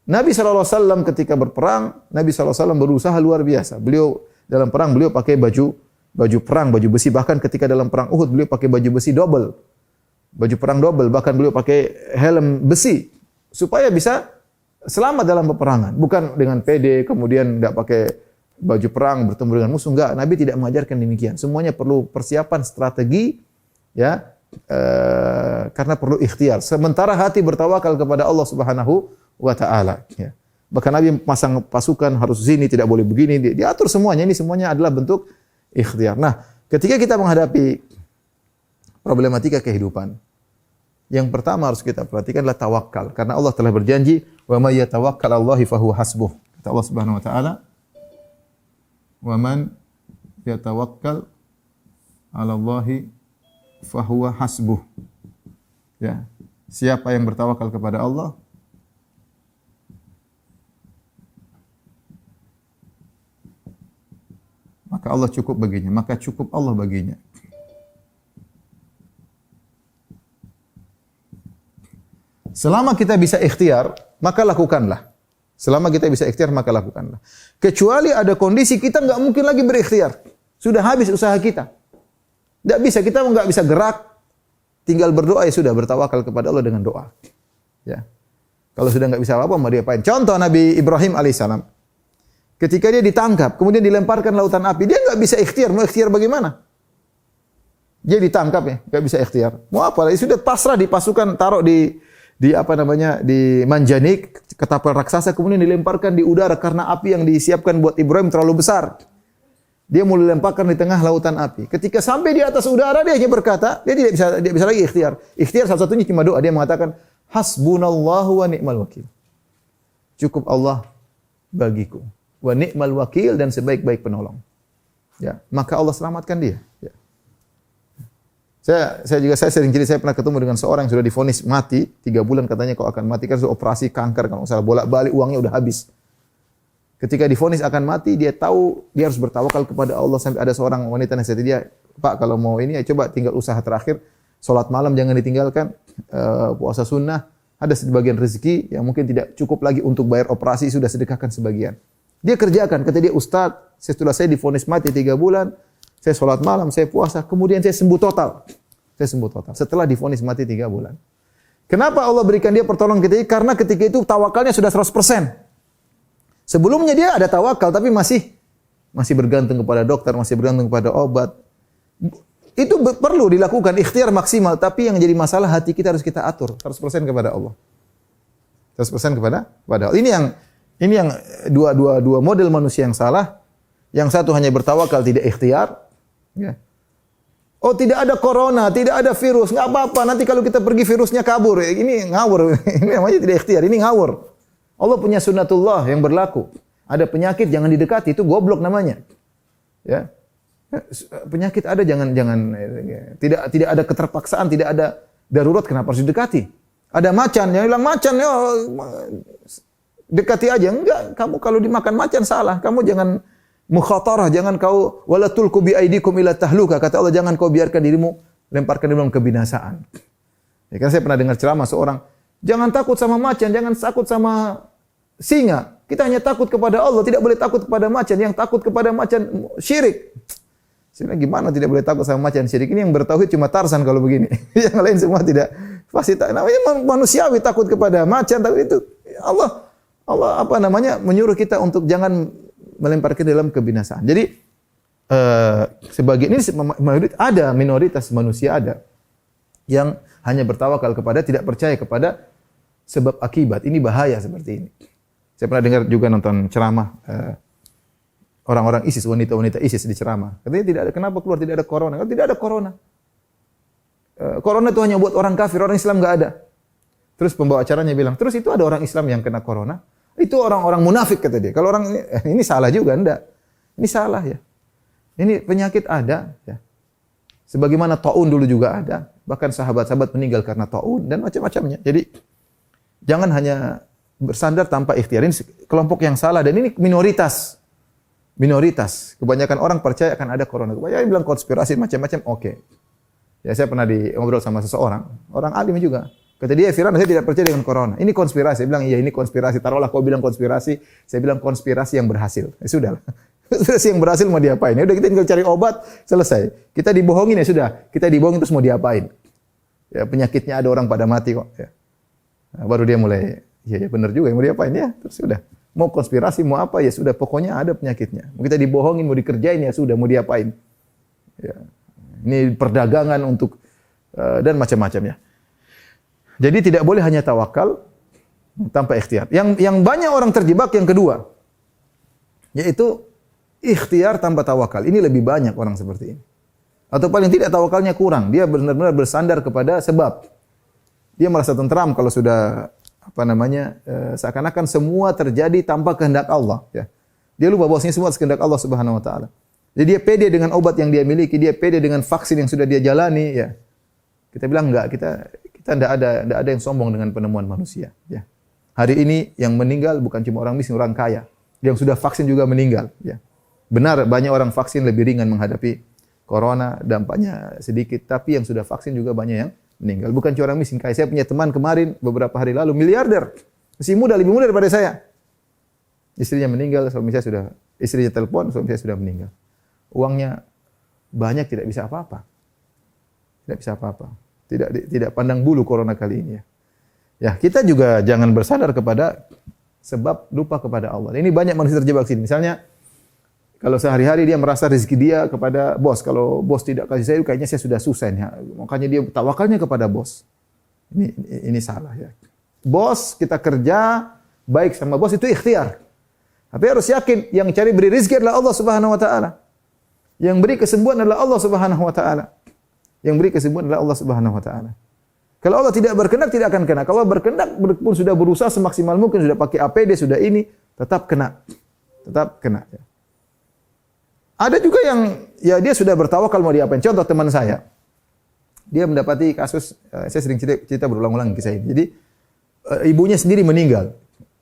Speaker 3: Nabi SAW ketika berperang, Nabi SAW berusaha luar biasa. Beliau dalam perang, beliau pakai baju perang, baju besi. Bahkan ketika dalam perang Uhud, beliau pakai baju besi double. Baju perang double, bahkan beliau pakai helm besi. Supaya bisa selamat dalam peperangan. Bukan dengan pede, kemudian enggak pakai baju perang bertemu dengan musuh, enggak. Nabi tidak mengajarkan demikian. Semuanya perlu persiapan, strategi, ya, karena perlu ikhtiar. Sementara hati bertawakal kepada Allah Subhanahu wa taala. Ya. Bahkan Nabi pasang pasukan harus sini, tidak boleh begini, diatur semuanya. Ini semuanya adalah bentuk ikhtiar. Nah, ketika kita menghadapi problematika kehidupan, yang pertama harus kita perhatikan adalah tawakal. Karena Allah telah berjanji, wa may yatawakkal 'alallahi fahuwa hasbuh. Kata Allah Subhanahu wa taala, wa man yatawakkal 'alallahi fahuwa hasbuh. Ya. Siapa yang bertawakal kepada Allah, maka Allah cukup baginya, maka cukup Allah baginya. Selama kita bisa ikhtiar, maka lakukanlah. Selama kita bisa ikhtiar, maka lakukanlah. Kecuali ada kondisi kita nggak mungkin lagi berikhtiar. Sudah habis usaha kita. Nggak bisa, kita nggak bisa gerak. Tinggal berdoa, ya sudah, bertawakal kepada Allah dengan doa. Ya. Kalau sudah nggak bisa apa-apa, mau diapain? Contoh Nabi Ibrahim alaihissalam. Ketika dia ditangkap, kemudian dilemparkan lautan api, dia nggak bisa ikhtiar. Mau ikhtiar bagaimana? Dia ditangkap ya, nggak bisa ikhtiar. Mau apa? Dia sudah pasrah dipasukan, taruh di Manjanik, ketapel raksasa, kemudian dilemparkan di udara karena api yang disiapkan buat Ibrahim terlalu besar. Dia mulai dilemparkan di tengah lautan api. Ketika sampai di atas udara, dia hanya berkata, dia tidak bisa lagi ikhtiar. Ikhtiar satu-satunya cuma doa. Dia mengatakan, hasbunallahu wa ni'mal wakil. Cukup Allah bagiku. Wa ni'mal wakil, dan sebaik-baik penolong. Ya, maka Allah selamatkan dia. Ya. Saya sering cerita, saya pernah ketemu dengan seorang yang sudah divonis mati 3 bulan, katanya kau akan mati, kan sudah operasi kanker kalau salah, bolak-balik uangnya udah habis. Ketika divonis akan mati, dia tahu dia harus bertawakal kepada Allah. Sampai ada seorang wanita nasihati dia, Pak, kalau mau ini ya coba tinggal usaha terakhir, salat malam jangan ditinggalkan, puasa sunnah, ada sebagian rezeki yang mungkin tidak cukup lagi untuk bayar operasi, sudah sedekahkan sebagian. Dia kerjakan, kata dia, Ustaz, setelah saya divonis mati 3 bulan, saya sholat malam, saya puasa, kemudian saya sembuh total. Saya sembuh total. Setelah divonis mati 3 bulan. Kenapa Allah berikan dia pertolongan ketika itu? Karena ketika itu tawakalnya sudah 100%. Sebelumnya dia ada tawakal, tapi masih bergantung kepada dokter, masih bergantung kepada obat. Itu perlu dilakukan, ikhtiar maksimal. Tapi yang jadi masalah, hati kita harus kita atur. 100% kepada Allah. 100% kepada Allah. Ini yang dua model manusia yang salah. Yang satu hanya bertawakal, tidak ikhtiar. Ya. Oh, tidak ada corona, tidak ada virus, nggak apa-apa. Nanti kalau kita pergi virusnya kabur. Ini ngawur. Ini namanya tidak ikhtiar. Ini ngawur. Allah punya sunnatullah yang berlaku. Ada penyakit jangan didekati, itu goblok namanya. Ya. Penyakit ada jangan tidak ada keterpaksaan, tidak ada darurat, kenapa harus didekati? Ada macan, yang bilang macan, ya dekati aja. Enggak, kamu kalau dimakan macan salah. Kamu jangan mukhatarah, jangan kau wala tulqu bi aidikum ila tahluka, kata Allah, jangan kau biarkan dirimu lemparkan dalam kebinasaan. Ya kan saya pernah dengar ceramah seorang, jangan takut sama macan, jangan takut sama singa. Kita hanya takut kepada Allah, tidak boleh takut kepada macan. Yang takut kepada macan syirik. Saya bilang, gimana tidak boleh takut sama macan syirik? Ini yang bertauhid cuma Tarzan kalau begini. Yang lain semua tidak. Pasti namanya manusiawi takut kepada macan, tapi itu Allah menyuruh kita untuk jangan melemparkan dalam kebinasaan. Jadi sebagian ini minoritas manusia ada yang hanya bertawakal kepada, tidak percaya kepada sebab akibat. Ini bahaya seperti ini. Saya pernah dengar juga nonton ceramah orang-orang ISIS, wanita-wanita ISIS di ceramah. Katanya tidak ada, kenapa keluar tidak ada corona? Kalau tidak ada corona. Corona itu hanya buat orang kafir, orang Islam enggak ada. Terus pembawa acaranya bilang, terus itu ada orang Islam yang kena corona? Itu orang-orang munafik, kata dia. Kalau orang ini salah juga, enggak. Ini salah ya. Ini penyakit ada ya. Sebagaimana taun dulu juga ada. Bahkan sahabat-sahabat meninggal karena taun dan macam-macamnya. Jadi jangan hanya bersandar tanpa ikhtiar. Ini kelompok yang salah dan ini minoritas. Minoritas. Kebanyakan orang percaya akan ada corona. Kebanyakan bilang konspirasi macam-macam. Oke. Ya, saya pernah ngobrol sama seseorang, orang alim juga. Kata dia, Firman, saya tidak percaya dengan corona. Ini konspirasi. Saya bilang, iya ini konspirasi. Taruhlah kau bilang konspirasi. Saya bilang konspirasi yang berhasil. Ya sudah. Konspirasi yang berhasil mau diapain? Ya udah, kita tinggal cari obat, selesai. Kita dibohongin ya sudah. Kita dibohongin terus mau diapain? Ya penyakitnya ada orang pada mati kok. Ya. Nah, baru dia mulai, ya benar juga, mau diapain ya? Terus sudah. Mau konspirasi, mau apa ya sudah. Pokoknya ada penyakitnya. Mau kita dibohongin, mau dikerjain ya sudah, mau diapain? Ya. Ini perdagangan untuk dan macam-macamnya. Jadi tidak boleh hanya tawakal tanpa ikhtiar. Yang banyak orang terjebak yang kedua, yaitu ikhtiar tanpa tawakal. Ini lebih banyak orang seperti ini. Atau paling tidak tawakalnya kurang. Dia benar-benar bersandar kepada sebab. Dia merasa tentram kalau sudah seakan-akan semua terjadi tanpa kehendak Allah. Ya. Dia lupa bahwasanya semua kehendak Allah Subhanahu Wa Taala. Jadi dia pede dengan obat yang dia miliki, dia pede dengan vaksin yang sudah dia jalani. Ya. Kita bilang enggak, kita tidak ada yang sombong dengan penemuan manusia. Ya. Hari ini yang meninggal bukan cuma orang miskin, orang kaya. Yang sudah vaksin juga meninggal. Ya. Benar, banyak orang vaksin lebih ringan menghadapi corona, dampaknya sedikit. Tapi yang sudah vaksin juga banyak yang meninggal. Bukan cuma orang miskin kaya. Saya punya teman kemarin beberapa hari lalu miliarder. Masih muda, lebih muda daripada saya. Istrinya meninggal, istrinya telepon, suami saya sudah meninggal. Uangnya banyak, tidak bisa apa-apa. Tidak bisa apa-apa. Tidak pandang bulu corona kali ini ya. Ya, kita juga jangan bersandar kepada sebab lupa kepada Allah. Ini banyak manusia terjebak sini. Misalnya kalau sehari-hari dia merasa rezeki dia kepada bos. Kalau bos tidak kasih saya, kayaknya saya sudah susah nih. Makanya dia tawakalnya kepada bos. Ini salah ya. Bos, kita kerja baik sama bos itu ikhtiar. Tapi harus yakin yang cari beri rezeki adalah Allah Subhanahu wa taala. Yang beri kesembuhan adalah Allah Subhanahu wa taala. Yang beri kesembuhan adalah Allah Subhanahu wa taala. Kalau Allah tidak berkehendak tidak akan kena. Kalau berkehendak pun sudah berusaha semaksimal mungkin, sudah pakai APD, sudah ini, tetap kena. Tetap kena ya. Ada juga yang ya dia sudah bertawakal mau diapain. Contoh teman saya. Dia mendapati kasus, saya sering cerita berulang-ulang kisah ini. Jadi ibunya sendiri meninggal.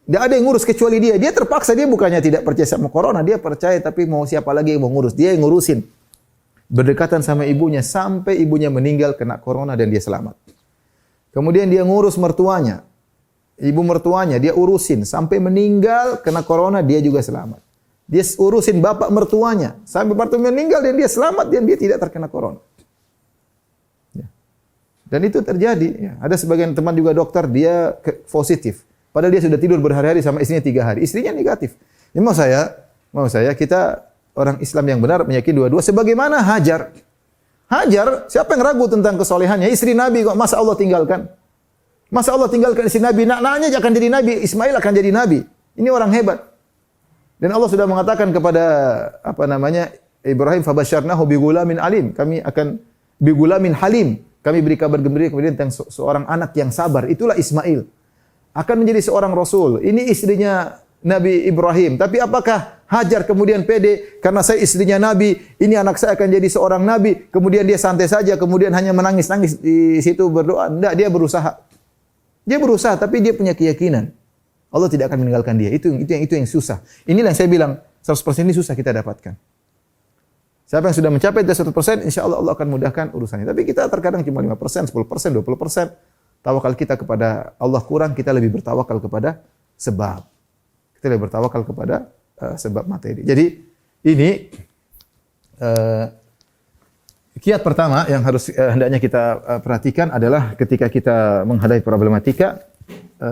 Speaker 3: Tidak ada yang ngurus kecuali dia. Dia terpaksa, dia bukannya tidak percaya sama corona, dia percaya tapi mau siapa lagi yang mau ngurus. Dia yang ngurusin. Berdekatan sama ibunya sampai ibunya meninggal kena corona dan dia selamat. Kemudian dia ngurus mertuanya. Ibu mertuanya dia urusin sampai meninggal kena corona dia juga selamat. Dia urusin bapak mertuanya sampai mertuanya meninggal dan dia selamat dan dia tidak terkena corona. Ya. Dan itu terjadi. Ya. Ada sebagian teman juga dokter dia positif. Padahal dia sudah tidur berhari-hari sama istrinya 3 hari. Istrinya negatif. Ini mau saya kita orang Islam yang benar meyakini dua-dua. Sebagaimana Hajar. Hajar, siapa yang ragu tentang kesolehannya? Istri Nabi kok, masa Allah tinggalkan? Masa Allah tinggalkan istri Nabi? Anaknya akan jadi Nabi, Ismail akan jadi Nabi. Ini orang hebat. Dan Allah sudah mengatakan kepada Ibrahim, fabasyarnahu bigulamin alim. Kami akan bigulamin halim. Kami beri kabar gembira kepada tentang seorang anak yang sabar. Itulah Ismail. Akan menjadi seorang rasul. Ini istrinya Nabi Ibrahim. Tapi apakah Hajar kemudian pede karena saya istrinya Nabi, ini anak saya akan jadi seorang Nabi, kemudian dia santai saja, kemudian hanya menangis-nangis di situ berdoa? Tidak, dia berusaha. Dia berusaha tapi dia punya keyakinan. Allah tidak akan meninggalkan dia. Itu yang susah. Inilah yang saya bilang 100% ini susah kita dapatkan. Siapa yang sudah mencapai 100%, insya Allah Allah akan mudahkan urusannya. Tapi kita terkadang cuma 5%, 10%, 20%. Tawakal kita kepada Allah kurang, kita lebih bertawakal kepada sebab. Kita lebih bertawakal kepada sebab materi. Jadi ini kiat pertama yang harus hendaknya kita perhatikan adalah ketika kita menghadapi problematika,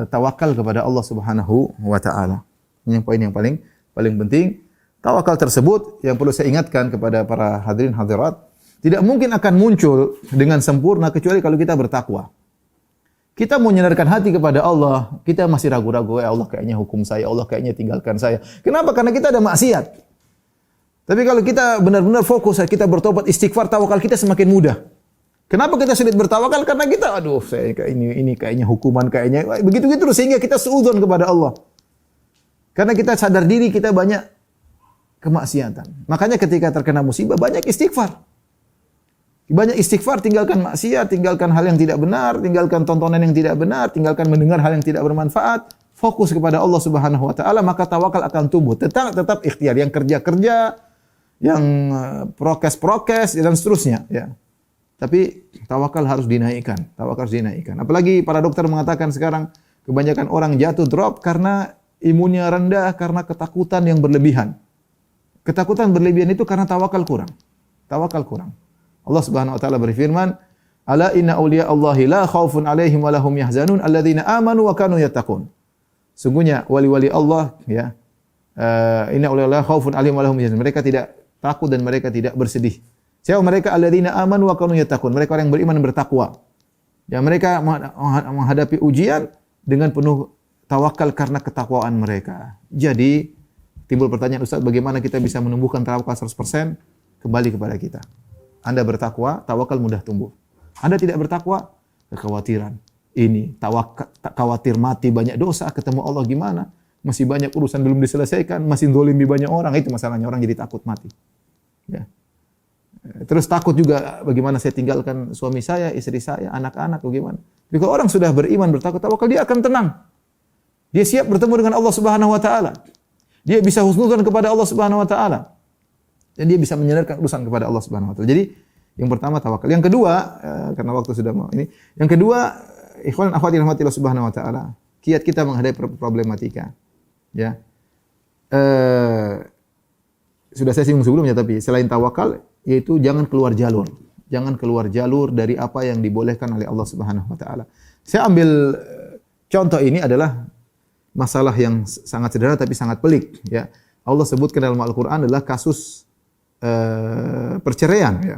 Speaker 3: tawakal kepada Allah Subhanahu wa taala. Ini poin yang paling penting. Tawakal tersebut yang perlu saya ingatkan kepada para hadirin hadirat, tidak mungkin akan muncul dengan sempurna kecuali kalau kita bertakwa. Kita mau menyandarkan hati kepada Allah, kita masih ragu-ragu, ya Allah kayaknya hukum saya, Allah kayaknya tinggalkan saya. Kenapa? Karena kita ada maksiat. Tapi kalau kita benar-benar fokus, kita bertobat, istighfar, tawakal kita semakin mudah. Kenapa kita sulit bertawakal? Karena kita, saya ini kayaknya hukuman, kayaknya begitu-gitu terus sehingga kita suudzon kepada Allah. Karena kita sadar diri kita banyak kemaksiatan. Makanya ketika terkena musibah banyak istighfar. Banyak istighfar, tinggalkan maksiat, tinggalkan hal yang tidak benar, tinggalkan tontonan yang tidak benar, tinggalkan mendengar hal yang tidak bermanfaat, fokus kepada Allah Subhanahu wa taala, maka tawakal akan tumbuh. Tetap ikhtiar, yang kerja-kerja, yang prokes dan seterusnya ya. Tapi tawakal harus dinaikkan, Apalagi para dokter mengatakan sekarang kebanyakan orang jatuh drop karena imunnya rendah, karena ketakutan yang berlebihan. Ketakutan berlebihan itu karena tawakal kurang. Allah Subhanahu wa taala berfirman, "Ala inna awliya Allahi la khaufun 'alaihim wa lahum yahzanun alladzina amanu wa kanu yattaqun." Sungguhnya wali-wali Allah ya, inna awliya la khaufun 'alaihim wa lahum yahzanun. Mereka tidak takut dan mereka tidak bersedih. Siapa mereka? Alladzina amanu wa kanu yattaqun. Mereka orang yang beriman dan bertakwa. Ya, mereka menghadapi ujian dengan penuh tawakal karena ketakwaan mereka. Jadi timbul pertanyaan, Ustaz, bagaimana kita bisa menumbuhkan tawakal 100%? Kembali kepada kita. Anda bertakwa, tawakal mudah tumbuh. Anda tidak bertakwa, kekhawatiran. Ini khawatir mati, banyak dosa, ketemu Allah gimana? Masih banyak urusan belum diselesaikan, masih zalim di banyak orang. Itu masalahnya, orang jadi takut mati. Ya. Terus takut juga bagaimana saya tinggalkan suami saya, istri saya, anak-anak, bagaimana? Tapi kalau orang sudah beriman, bertakwa, tawakal, dia akan tenang. Dia siap bertemu dengan Allah Subhanahu wa taala. Dia bisa husnudzon kepada Allah Subhanahu wa taala. Dan dia bisa menyandarkan urusan kepada Allah Subhanahu wa taala. Jadi Yang pertama tawakal. Yang kedua, karena waktu sudah mau ini. Yang kedua, ikhwan akhwati rahmatillah subhanahu wa ta'ala. Kiat kita menghadapi problematika. Ya. Sudah saya singgung sebelumnya, tapi selain tawakal, yaitu jangan keluar jalur. Jangan keluar jalur dari apa yang dibolehkan oleh Allah Subhanahu wa taala. Saya ambil contoh ini adalah masalah yang sangat sederhana tapi sangat pelik, ya. Allah sebutkan dalam Al-Qur'an adalah kasus perceraian, ya.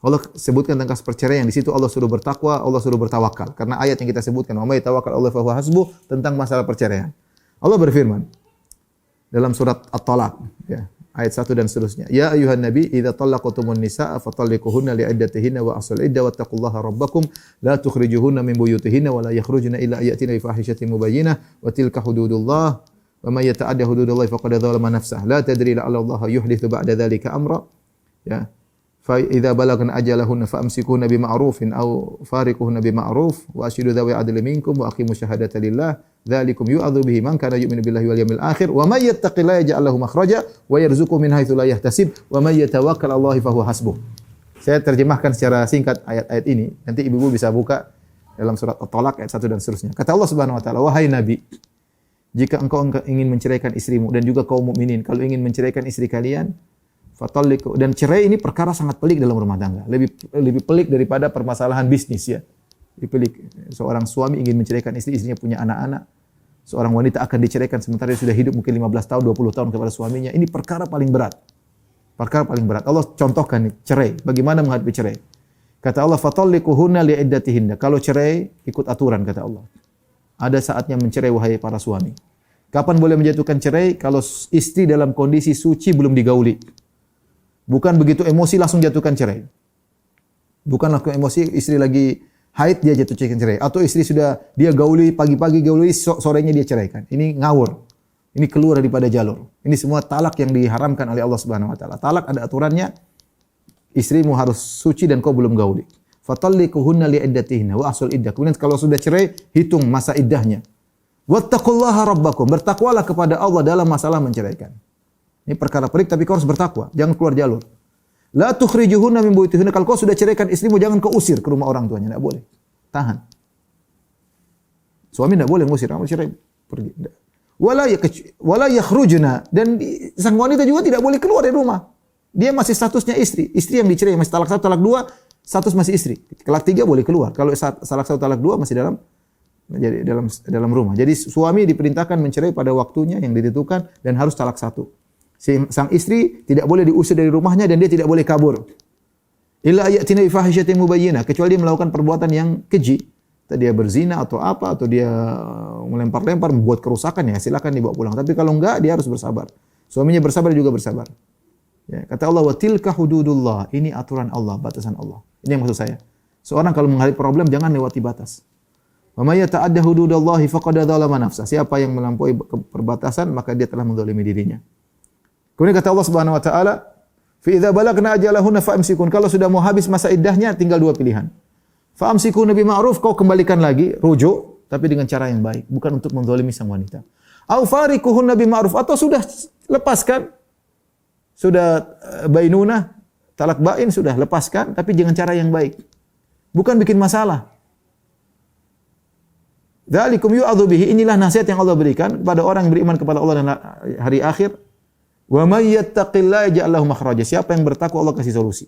Speaker 3: Allah sebutkan tentang kasus perceraian. Di situ Allah suruh bertakwa, Allah suruh bertawakal. Karena ayat yang kita sebutkan, "Wa may tawakkal 'ala Allah fa huwa hasbuh," tentang masalah perceraian. Allah berfirman dalam surat At-Talaq, ya, ayat 1 dan seterusnya. Ya ayuhan nabi, idza talaqtumun nisaa fatalliquhunna li'iddatihinna wa asul iddah wattaqullaha rabbakum la tukhrijuhunna min buyutihinna wa la yakhrujna illa ayatina bi fahishatin mubayyinah wa tilka hududullah wa may yata'adda hududallahi faqad dzalama nafsahu la tadri la'alla Allah yuhditsu ba'da dzalika amra. Ya. Fa idza balagna ajalahunna famsikuhunna bima'rufin aw fariquhunna bima'ruf wa ashidu dzawi adlin minkum wa aqimu syahadata lillah dzalikum yu'adzu bihi man kana yu'minu billahi wal yawmil akhir wa may yattaqillaha yaj'al lahu makhraja wa yarzuqhu min haitsu la yahtasib wa may yatawakkal 'ala Allahi fa huwa hasbuh. Saya terjemahkan secara singkat ayat-ayat ini. Nanti ibu-ibu bisa buka dalam surat At-Talaq ayat 1 dan seterusnya. Kata Allah Subhanahu wa taala, "Wahai nabi, jika engkau ingin menceraikan istrimu dan juga kaum mukminin, kalau ingin menceraikan istri kalian, fatalliqu." Dan cerai ini perkara sangat pelik dalam rumah tangga. Lebih pelik daripada permasalahan bisnis, ya. Dipelik. Seorang suami ingin menceraikan istri, istrinya punya anak-anak. Seorang wanita akan diceraikan sementara dia sudah hidup mungkin 15 tahun, 20 tahun kepada suaminya. Ini perkara paling berat. Perkara paling berat. Allah contohkan nih, cerai. Bagaimana menghadapi cerai? Kata Allah, "Fatalliquhunna li'iddatihinna." Kalau cerai, ikut aturan kata Allah. Ada saatnya mencerai wahai para suami. Kapan boleh menjatuhkan cerai? Kalau istri dalam kondisi suci belum digauli. Bukan begitu emosi langsung jatuhkan cerai. Bukan langsung emosi istri lagi haid dia jatuhkan cerai. Atau istri sudah dia gauli pagi-pagi gauli sorenya dia ceraikan. Ini ngawur. Ini keluar daripada jalur. Ini semua talak yang diharamkan oleh Allah Subhanahu wa taala. Talak ada aturannya. Istrimu harus suci dan kau belum gauli. Fatalliquhunna li'iddatihinna wa asul iddah. Kemudian kalau sudah cerai, hitung masa iddahnya. Wattaqullaha rabbakum. Bertakwalah kepada Allah dalam masalah menceraikan. Ini perkara pelik tapi kau harus bertakwa, jangan keluar jalur. La tukhrijuhunna min buyutihinna. Kalau kau sudah ceraikan istrimu, jangan kau usir ke rumah orang tuanya, enggak boleh. Tahan. Suami enggak boleh ngusir, kamu cerai, pergi. Wala yakhrujna, dan sang wanita juga tidak boleh keluar dari rumah. Dia masih statusnya istri. Istri yang dicerai masih talak 1, talak 2, status masih istri. Talak 3 boleh keluar. Kalau talak 1, talak 2 masih dalam rumah. Jadi suami diperintahkan mencerai pada waktunya yang ditentukan dan harus talak 1. Sang istri tidak boleh diusir dari rumahnya dan dia tidak boleh kabur. Illa ayatina bi fahishatin mubayyinah, kecuali dia melakukan perbuatan yang keji. Tadi dia berzina atau apa, atau dia melempar-lempar membuat kerusakan, ya silakan dibawa pulang. Tapi kalau enggak, dia harus bersabar. Suaminya bersabar, dia juga bersabar. Ya, kata Allah, wa tilka hududullah, ini aturan Allah, batasan Allah. Ini yang maksud saya. Seorang kalau menghadapi problem jangan lewati batas. Wa may yata'adda hududallahi faqad dzalama nafsah. Siapa yang melampaui perbatasan maka dia telah menzalimi dirinya. Kemudian kata Allah Subhanahu wa taala, "Fa idza balagna ajalahunna fa'amsikun." Kalau sudah mau habis masa iddahnya tinggal 2 pilihan. Fa'amsikun bima'ruf, kau kembalikan lagi, rujuk tapi dengan cara yang baik, bukan untuk menzalimi sang wanita. Au fariquhunna bima'ruf, atau sudah lepaskan. Sudah bainunah, talak bain sudah lepaskan tapi dengan cara yang baik. Bukan bikin masalah. Dzalikum yu'adzu bihi, inilah nasihat yang Allah berikan kepada orang yang beriman kepada Allah dan hari akhir. Wa may yattaqillaha yaj'al lahu makhraja. Siapa yang bertakwa Allah kasih solusi.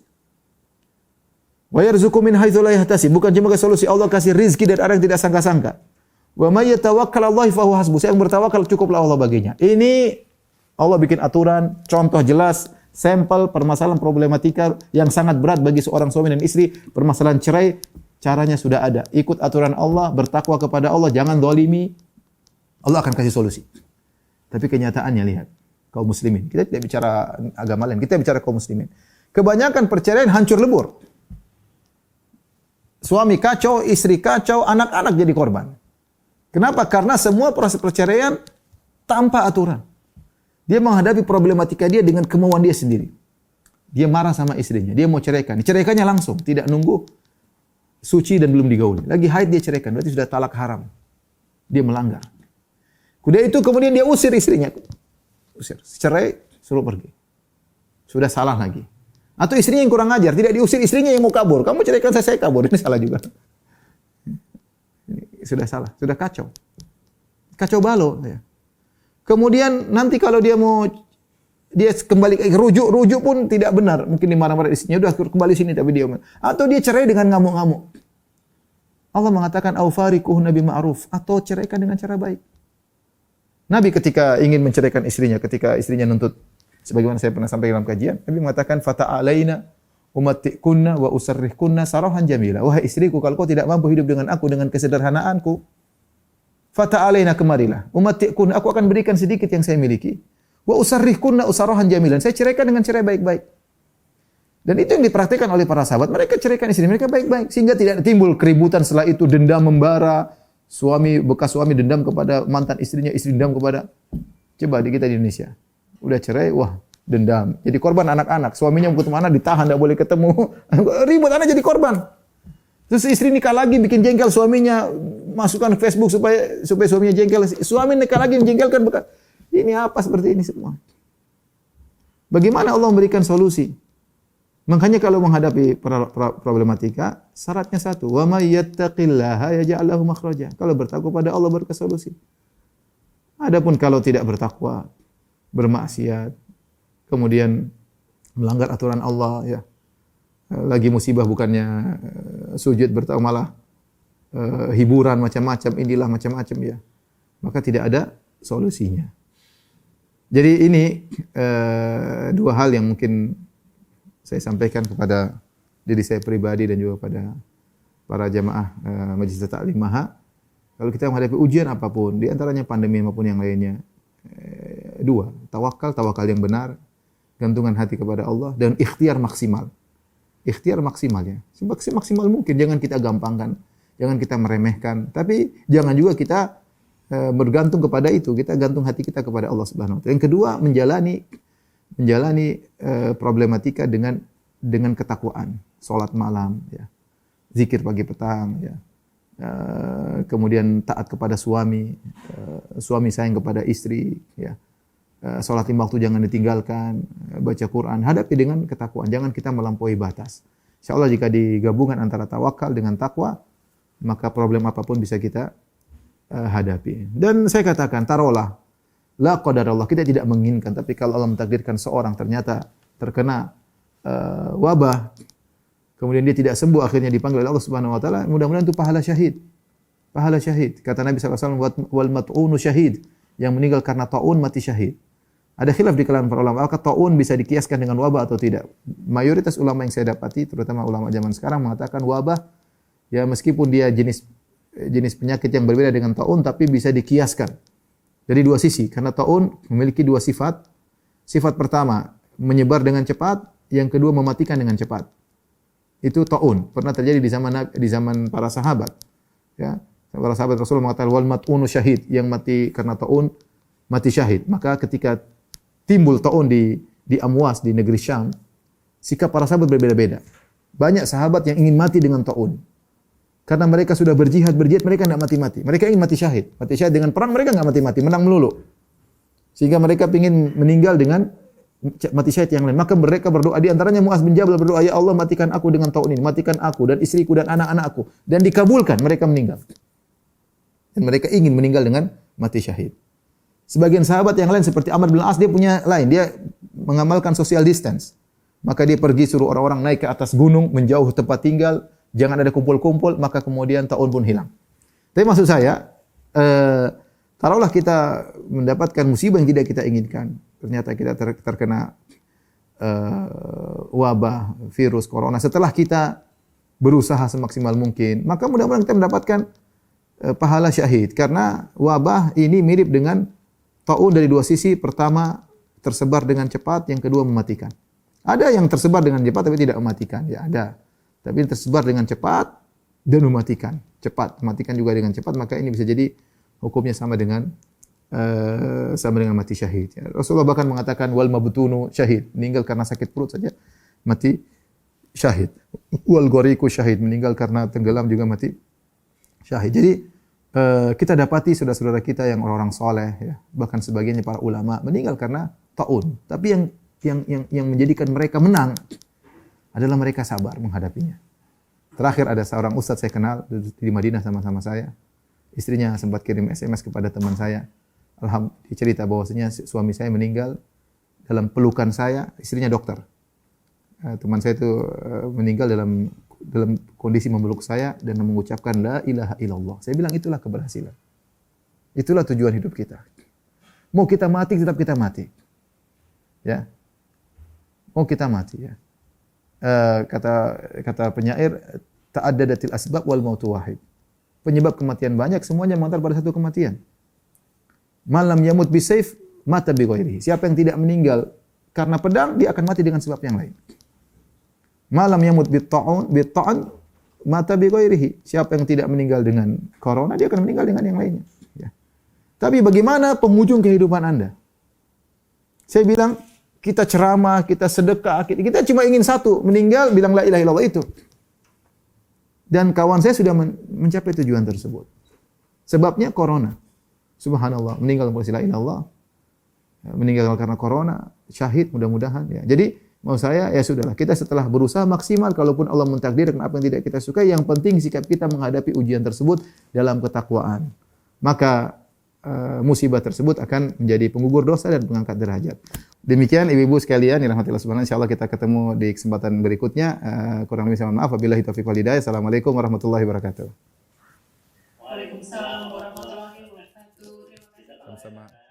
Speaker 3: Wa yarzuqhu min haitsu la yahtasib. Bukan cuma kasih solusi, Allah kasih rezeki dari arah yang tidak sangka-sangka. Wa may yatawakkal 'ala Allah fa huwa hasbuh. Siapa yang bertawakal cukuplah Allah baginya. Ini Allah bikin aturan, contoh jelas, sampel permasalahan problematika yang sangat berat bagi seorang suami dan istri, permasalahan cerai, caranya sudah ada. Ikut aturan Allah, bertakwa kepada Allah, jangan zalimi. Allah akan kasih solusi. Tapi kenyataannya lihat, kaum muslimin. Kita tidak bicara agama lain, kita bicara kaum muslimin. Kebanyakan perceraian hancur lebur. Suami kacau, istri kacau, anak-anak jadi korban. Kenapa? Karena semua proses perceraian tanpa aturan. Dia menghadapi problematika dia dengan kemauan dia sendiri. Dia marah sama istrinya, dia mau ceraikan. Diceraikannya langsung, tidak nunggu suci dan belum digauli. Lagi haid dia ceraikan, berarti sudah talak haram. Dia melanggar. Kemudian dia usir istrinya. Usir. Cerai, suruh pergi. Sudah salah lagi. Atau istrinya yang kurang ajar, tidak diusir, istrinya yang mau kabur. Kamu ceraikan saya kabur. Ini salah juga. Ini sudah salah, sudah kacau. Kacau balau. Ya. Kemudian nanti kalau dia kembali rujuk pun tidak benar. Mungkin dimarah-marah istrinya, udah kembali sini tapi dia. Atau dia cerai dengan ngamuk-ngamuk. Allah mengatakan au fariquhunna bima'ruf, atau ceraikan dengan cara baik. Nabi ketika ingin menceraikan istrinya, ketika istrinya nuntut, sebagaimana saya pernah sampaikan dalam kajian, Nabi mengatakan fata'alaina umatti'kunna wa usarrihkunna sarahan jamila. Wahai istriku, kalau kau tidak mampu hidup dengan aku dengan kesederhanaanku, fata'alaina, kemarilah. Umatti'kunna, aku akan berikan sedikit yang saya miliki. Wa usarrihkunna usarahan jamilan. Saya ceraikan dengan cara baik-baik. Dan itu yang dipraktikkan oleh para sahabat. Mereka ceraikan istri mereka baik-baik sehingga tidak timbul keributan setelah itu, dendam membara, bekas suami dendam kepada mantan istrinya, istri dendam kepada. Coba di kita di Indonesia. Udah cerai, wah, dendam. Jadi korban anak-anak. Suaminya mau ketemu anak ditahan, enggak boleh ketemu. Ribut, anak jadi korban. Terus istri nikah lagi bikin jengkel suaminya, masukkan ke Facebook supaya suaminya jengkel. Suami nikah lagi menjengkelkan bekas. Ini apa seperti ini semua? Bagaimana Allah memberikan solusi? Makanya kalau menghadapi problematika, syaratnya satu, wa may yattaqillaha yaj'al lahu makhraja. Kalau bertakwa pada Allah baru ke solusi. Adapun kalau tidak bertakwa, bermaksiat, kemudian melanggar aturan Allah, ya. Lagi musibah bukannya sujud bertakwa, malah hiburan macam-macam, inilah macam-macam, ya. Maka tidak ada solusinya. Jadi ini dua hal yang mungkin saya sampaikan kepada diri saya pribadi dan juga pada para jamaah Majelis Ta'lim Maha. Kalau kita menghadapi ujian apapun, di antaranya pandemi maupun yang lainnya, dua, tawakal yang benar, gantungan hati kepada Allah, dan ikhtiar maksimal. Ikhtiar maksimal, ya. Maksimal mungkin, jangan kita gampangkan, jangan kita meremehkan, tapi jangan juga kita bergantung kepada itu, kita gantung hati kita kepada Allah Subhanahu wa taala. Yang kedua, menjalani problematika dengan ketakwaan, salat malam, ya, zikir pagi petang, ya, kemudian taat kepada suami, suami sayang kepada istri, ya, salat 5 waktu jangan ditinggalkan, baca Quran, hadapi dengan ketakwaan, jangan kita melampaui batas. Insyaallah jika digabungkan antara tawakal dengan takwa, maka problem apapun bisa kita hadapi. Dan saya katakan, taruhlah la qadarallah, kita tidak menginginkan, tapi kalau Allah mentakdirkan seorang ternyata terkena wabah, kemudian dia tidak sembuh, akhirnya dipanggil oleh Allah Subhanahu wa taala, mudah-mudahan itu pahala syahid. Pahala syahid. Kata Nabi SAW, wal mat'unu syahid, yang meninggal karena taun mati syahid. Ada khilaf di kalangan para ulama, apakah taun bisa dikiaskan dengan wabah atau tidak? Mayoritas ulama yang saya dapati, terutama ulama zaman sekarang, mengatakan wabah, ya meskipun dia jenis penyakit yang berbeda dengan taun, tapi bisa dikiaskan. Dari dua sisi, karena taun memiliki dua sifat. Sifat pertama, menyebar dengan cepat, yang kedua mematikan dengan cepat. Itu taun, pernah terjadi di zaman para sahabat. Ya, para sahabat Rasulullah mengatakan wal mat'unu syahid, yang mati karena taun mati syahid. Maka ketika timbul taun di Amwas, di negeri Syam, sikap para sahabat berbeda-beda. Banyak sahabat yang ingin mati dengan taun. Karena mereka sudah berjihad, mereka tidak mati-mati. Mereka ingin mati syahid. Mati syahid dengan perang, mereka tidak mati-mati, menang melulu. Sehingga mereka ingin meninggal dengan mati syahid yang lain. Maka mereka berdoa, di antaranya Mu'adz bin Jabal berdoa, ya Allah matikan aku dengan taun ini, matikan aku dan istriku dan anak-anakku. Dan dikabulkan, mereka meninggal. Dan mereka ingin meninggal dengan mati syahid. Sebagian sahabat yang lain seperti Amr bin As, dia punya lain, dia mengamalkan social distance. Maka dia pergi suruh orang-orang naik ke atas gunung, menjauh tempat tinggal, jangan ada kumpul-kumpul, maka kemudian taun pun hilang. Tapi maksud saya, taruhlah kita mendapatkan musibah yang tidak kita inginkan. Ternyata kita terkena wabah, virus, corona. Setelah kita berusaha semaksimal mungkin, maka mudah-mudahan kita mendapatkan pahala syahid. Karena wabah ini mirip dengan taun dari dua sisi. Pertama, tersebar dengan cepat. Yang kedua, mematikan. Ada yang tersebar dengan cepat tapi tidak mematikan. Ya ada. Tapi tersebar dengan cepat dan mematikan. Cepat, mematikan juga dengan cepat, maka ini bisa jadi hukumnya sama dengan mati syahid. Ya. Rasulullah bahkan mengatakan wal mabtunu syahid, meninggal karena sakit perut saja mati syahid. Wal ghariqu syahid, meninggal karena tenggelam juga mati syahid. Jadi kita dapati saudara-saudara kita yang orang-orang soleh, ya, bahkan sebagiannya para ulama meninggal karena taun. Tapi yang menjadikan mereka menang adalah mereka sabar menghadapinya. Terakhir ada seorang ustadz saya kenal di Madinah sama-sama saya. Istrinya sempat kirim SMS kepada teman saya. Dia cerita bahwasanya suami saya meninggal dalam pelukan saya, istrinya dokter. Teman saya itu meninggal dalam kondisi memeluk saya dan mengucapkan la ilaha illallah. Saya bilang itulah keberhasilan. Itulah tujuan hidup kita. Mau kita mati tetap kita mati. Ya. Mau kita mati ya. Kata penyair, ta'addadatil asbab wal mautu wahid. Penyebab kematian banyak, semuanya mengantar pada satu kematian. Malam yamut bisayf mata bi ghairihi. Siapa yang tidak meninggal karena pedang, dia akan mati dengan sebab yang lain. Malam yamut bitta'an mata bi ghairihi. Siapa yang tidak meninggal dengan corona, dia akan meninggal dengan yang lainnya. Ya. Tapi bagaimana penghujung kehidupan Anda? Saya bilang, kita ceramah, kita sedekah, kita cuma ingin satu, meninggal bilang la ilaha illallah itu. Dan kawan saya sudah mencapai tujuan tersebut. Sebabnya corona. Subhanallah, meninggal karena la ilaha illallah. Meninggal karena corona, syahid mudah-mudahan ya. Jadi mau saya ya sudahlah, kita setelah berusaha maksimal kalaupun Allah mentakdirkan apa yang tidak kita sukai, yang penting sikap kita menghadapi ujian tersebut dalam ketakwaan. Maka musibah tersebut akan menjadi penggugur dosa dan pengangkat derajat. Demikian ibu-ibu sekalian, dirahmati Allah subhanahu wa ta'ala. Insyaallah kita ketemu di kesempatan berikutnya. Kurang lebih mohon maaf. Wabillahi taufiq wal hidayah. Assalamualaikum warahmatullahi wabarakatuh.
Speaker 4: Waalaikumsalam warahmatullahi wabarakatuh. Terima kasih.
Speaker 3: Sama-sama.